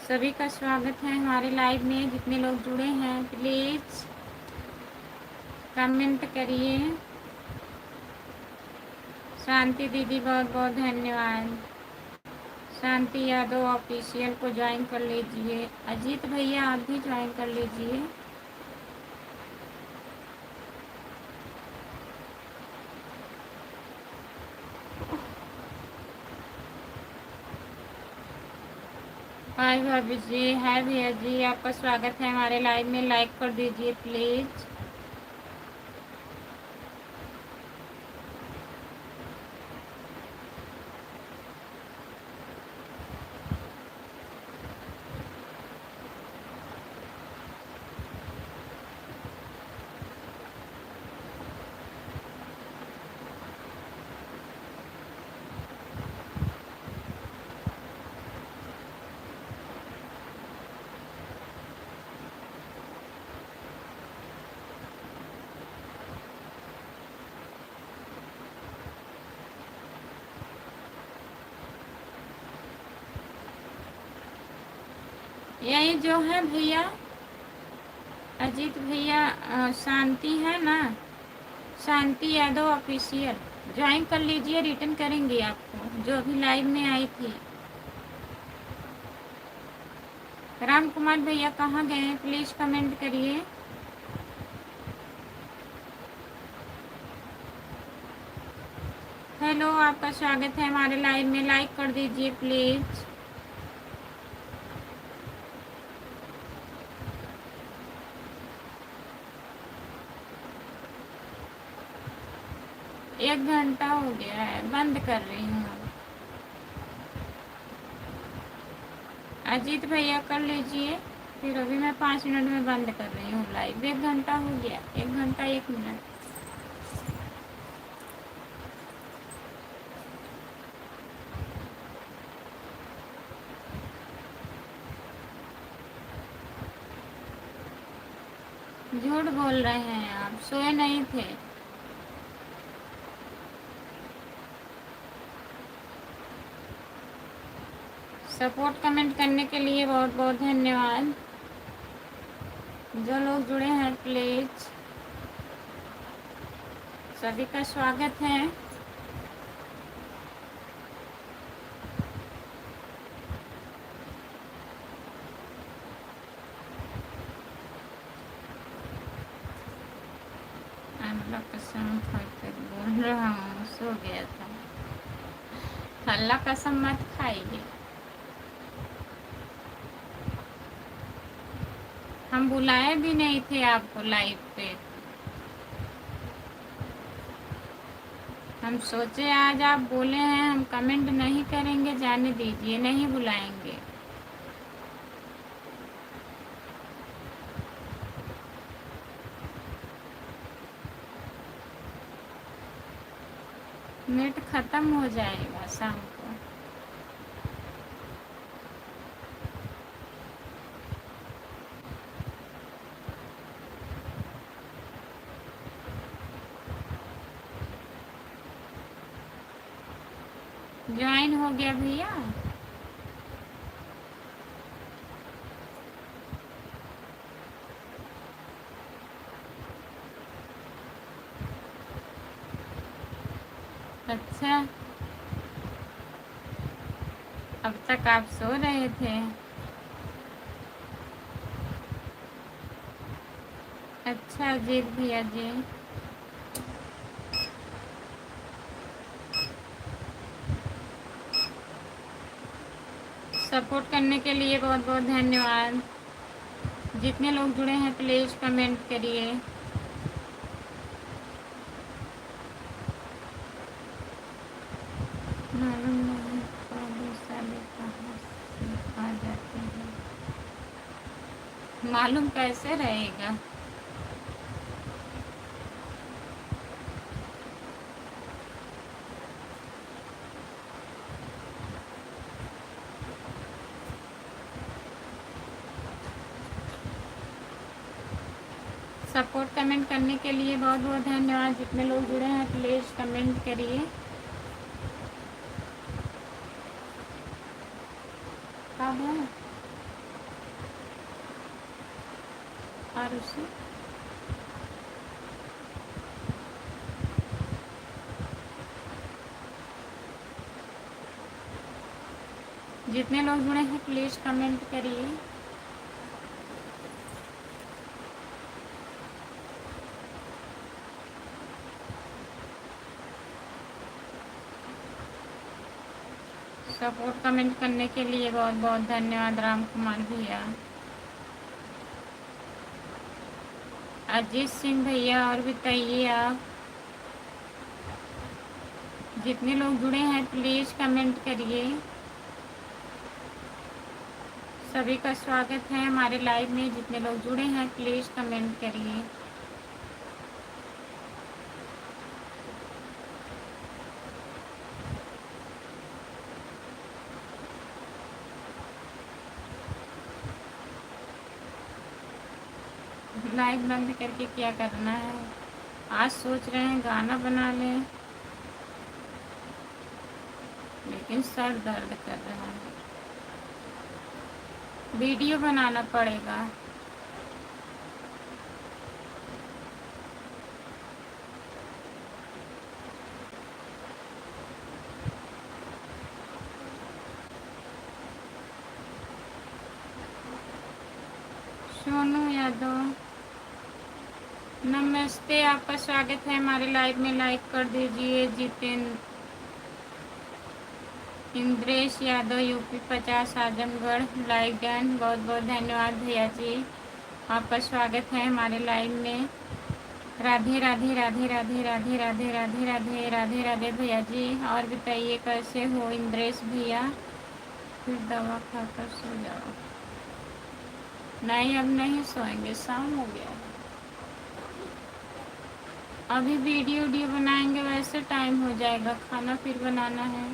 सभी का स्वागत है हमारे लाइव में। जितने लोग जुड़े हैं प्लीज़ कमेंट करिए। शांति दीदी बहुत बहुत धन्यवाद। शांति यादव ऑफिशियल को ज्वाइन कर लीजिए। अजीत भैया आप भी ज्वाइन कर लीजिए। हाय भाभी जी, हाय भैया जी, आपका स्वागत है हमारे लाइव में। लाइक कर दीजिए प्लीज़। यही जो है भैया, अजीत भैया, शांति है ना, शांति यादव ऑफिशियल, ज्वाइन कर लीजिए, रिटर्न करेंगे आपको, जो अभी लाइव में आई थी। राम कुमार भैया कहाँ गए हैं, प्लीज़ कमेंट करिए। हेलो, आपका स्वागत है हमारे लाइव में, लाइक कर दीजिए प्लीज़। एक घंटा हो गया है, बंद कर रही हूँ। अजीत भैया कर लीजिए, फिर अभी मैं 5 मिनट में बंद कर रही हूँ लाइव। 1 घंटा हो गया, 1 घंटा 1 मिनट। झूठ बोल रहे हैं आप, सोए नहीं थे। सपोर्ट कमेंट करने के लिए बहुत बहुत धन्यवाद। जो लोग जुड़े हैं प्लीज़, सभी का स्वागत है। अल्लाह कसम खाकर बोल रहा हूँ, सो गया था। अल्लाह कसम मत खाइए, हम बुलाए भी नहीं थे आपको लाइव पे। हम सोचे आज आप बोले हैं, हम कमेंट नहीं करेंगे, जाने दीजिए, नहीं बुलाएंगे। नेट ख़त्म हो जाएगा शाम को। ज्वाइन हो गया भैया। अच्छा, अब तक आप सो रहे थे। अच्छा अजीत भैया जी, सपोर्ट करने के लिए बहुत बहुत धन्यवाद। जितने लोग जुड़े हैं प्लीज़ कमेंट करिए। मालूम नहीं कौन साले कहाँ से आ जाते हैं, मालूम कैसे रहेगा। सपोर्ट कमेंट करने के लिए बहुत बहुत धन्यवाद। जितने लोग जुड़े हैं प्लीज़ कमेंट करिए। कब है और उसे जितने लोग जुड़े हैं प्लीज़ कमेंट करिए। सपोर्ट कमेंट करने के लिए बहुत बहुत धन्यवाद राम कुमार भैया, अजीत सिंह भैया, और बताइए आप। जितने लोग जुड़े हैं प्लीज़ कमेंट करिए। सभी का स्वागत है हमारे लाइव में। जितने लोग जुड़े हैं प्लीज़ कमेंट करिए। लाइव बंद करके क्या करना है, आज सोच रहे हैं गाना बना लें, लेकिन सर दर्द कर रहा है। वीडियो बनाना पड़ेगा। सोनू यादव नमस्ते, आपका स्वागत है हमारे लाइव में। लाइक कर दीजिए। Jitendra Indresh Yadav UP 50 Azamgarh like done. बहुत बहुत धन्यवाद भैया जी, आपका स्वागत है हमारे लाइव में। राधे राधे राधे राधे राधे राधे राधे राधे राधे राधे भैया जी। और बताइए कैसे हो इंद्रेश भैया? फिर दवा खाकर सो जाओ। नहीं, अब नहीं सोएंगे, शाम हो गया। अभी वीडियो बनाएंगे, वैसे टाइम हो जाएगा, खाना फिर बनाना है।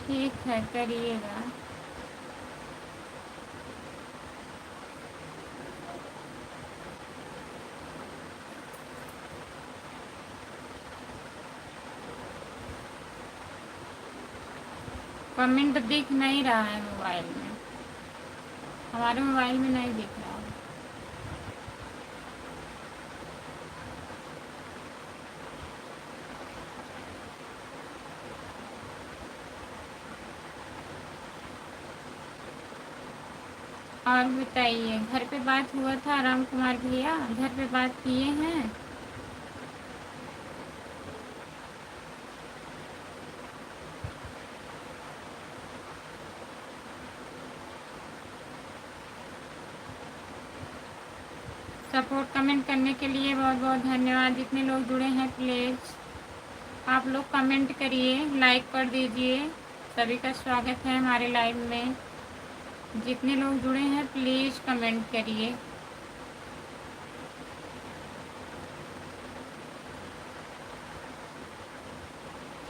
ठीक है, करिएगा। कमेंट दिख नहीं रहा है मोबाइल में, हमारे मोबाइल में नहीं दिख रहा है। और बताइए, घर पे बात हुआ था राम कुमार भैया? घर पे बात किए हैं? सपोर्ट कमेंट करने के लिए बहुत बहुत धन्यवाद। जितने लोग जुड़े हैं प्लीज़ आप लोग कमेंट करिए, लाइक कर दीजिए। सभी का स्वागत है हमारे लाइव में। जितने लोग जुड़े हैं प्लीज़ कमेंट करिए।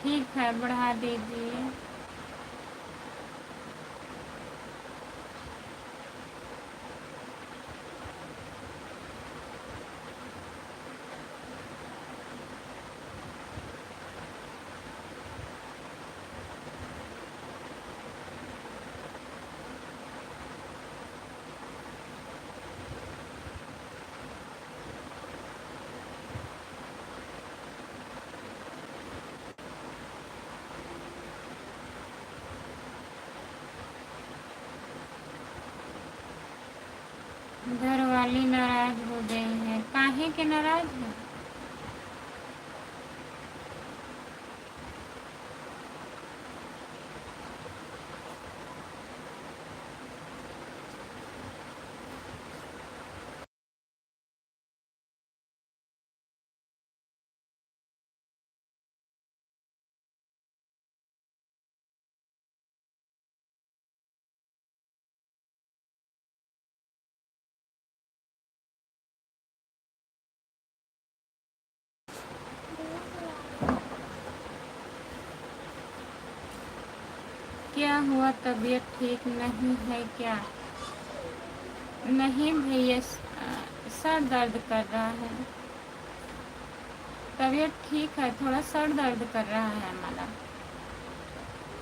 ठीक है, बढ़ा दीजिए। घर वाली नाराज हो गई हैं? काहे के नाराज है? क्या हुआ, तबीयत ठीक नहीं है क्या? नहीं भैया, सर दर्द कर रहा है। तबीयत ठीक है, थोड़ा सर दर्द कर रहा है हमारा।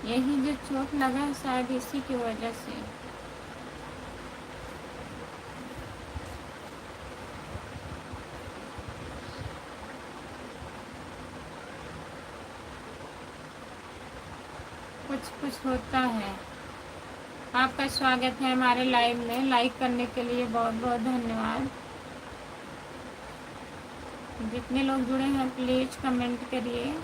यही जो चोट लगा है शायद इसी की वजह से। कुछ कुछ होता है। आपका स्वागत है हमारे लाइव में। लाइक करने के लिए बहुत बहुत धन्यवाद। जितने लोग जुड़े हैं प्लीज़ कमेंट करिए।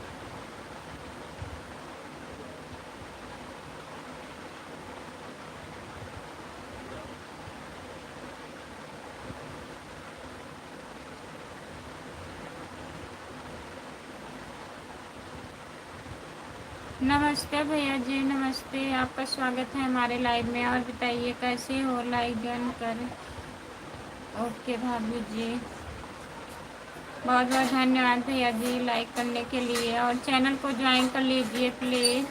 नमस्ते भैया जी, नमस्ते, आपका स्वागत है हमारे लाइव में। और बताइए कैसे हो? लाइक डन कर। ओके भाभी जी। बहुत बहुत धन्यवाद भैया जी लाइक करने के लिए, और चैनल को ज्वाइन कर लीजिए प्लीज़।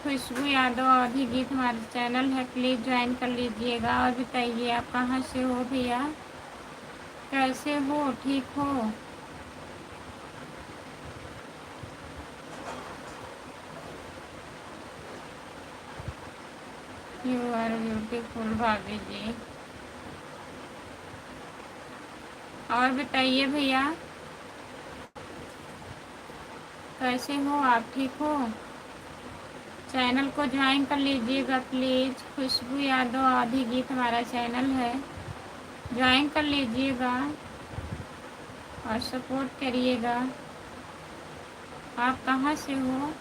खुशबू यादव अवधी गीत हमारा चैनल है, प्लीज़ ज्वाइन कर लीजिएगा। और बताइए आप कहाँ से हो भैया, कैसे हो, ठीक हो? यू आर ब्यूटीफुल भाभी जी। और बताइए भैया कैसे हो आप, ठीक हो? चैनल को ज्वाइन कर लीजिएगा प्लीज़। खुशबू यादव आधी गीत हमारा चैनल है, ज्वाइन कर लीजिएगा और सपोर्ट करिएगा। आप कहाँ से हो?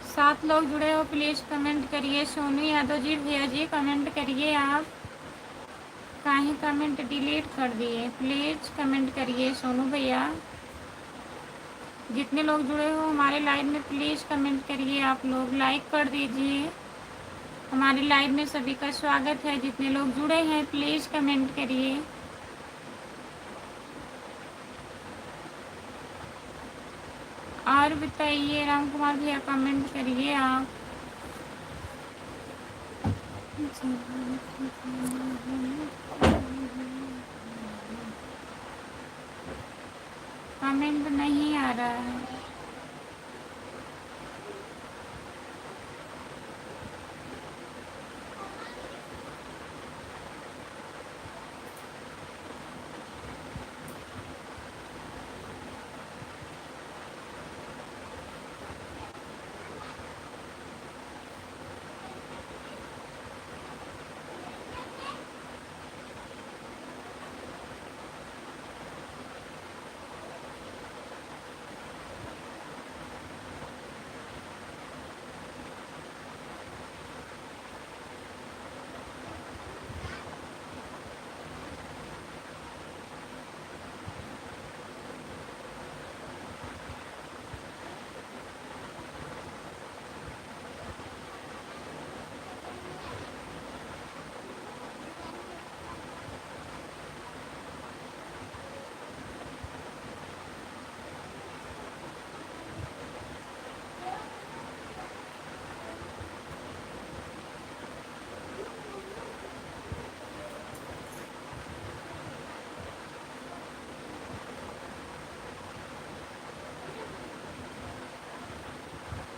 सात लोग जुड़े हो, प्लीज़ कमेंट करिए। सोनू यादव जी, भैया जी कमेंट करिए। आप काहे कमेंट डिलीट कर दिए, प्लीज़ कमेंट करिए सोनू भैया। जितने लोग जुड़े हो हमारे लाइव में प्लीज़ कमेंट करिए। आप लोग लाइक कर दीजिए। हमारे लाइव में सभी का स्वागत है। जितने लोग जुड़े हैं प्लीज़ कमेंट करिए। और बताइए राम कुमार भैया कमेंट करिए आप। कमेंट नहीं आ रहा है।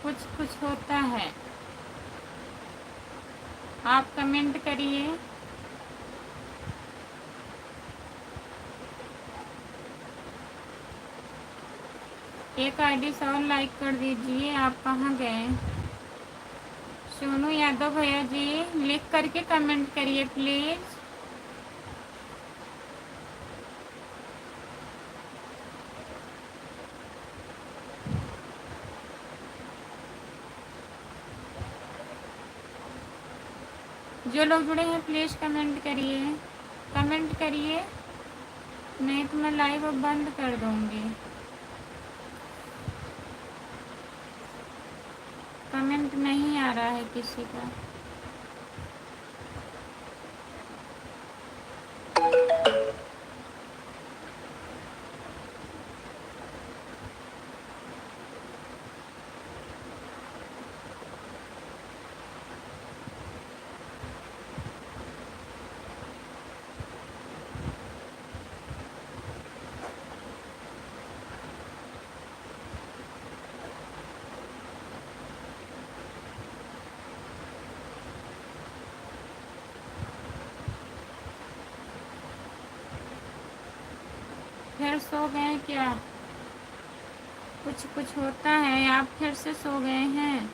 कुछ कुछ होता है। आप कमेंट करिए। एक आईडी से और लाइक कर दीजिए। आप कहाँ गए? सोनू यादव भैया जी लिख करके कमेंट करिए प्लीज़। जो लोग जुड़े हैं प्लीज़ कमेंट करिए, कमेंट करिए, नहीं तो मैं लाइव अब बंद कर दूँगी। कमेंट नहीं आ रहा है किसी का। फिर सो गए क्या? कुछ कुछ होता है, आप फिर से सो गए हैं?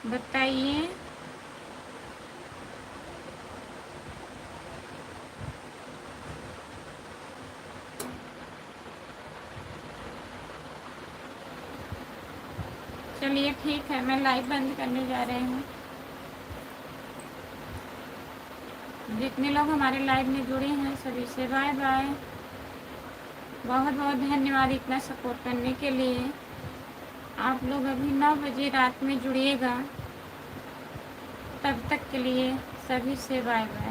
बताइए। चलिए ठीक है, मैं लाइव बंद करने जा रही हूँ। जितने लोग हमारे लाइव में जुड़े हैं सभी से बाय बाय। बहुत बहुत धन्यवाद इतना सपोर्ट करने के लिए। आप लोग अभी 9 बजे रात में जुड़िएगा। तब तक के लिए सभी से बाय बाय।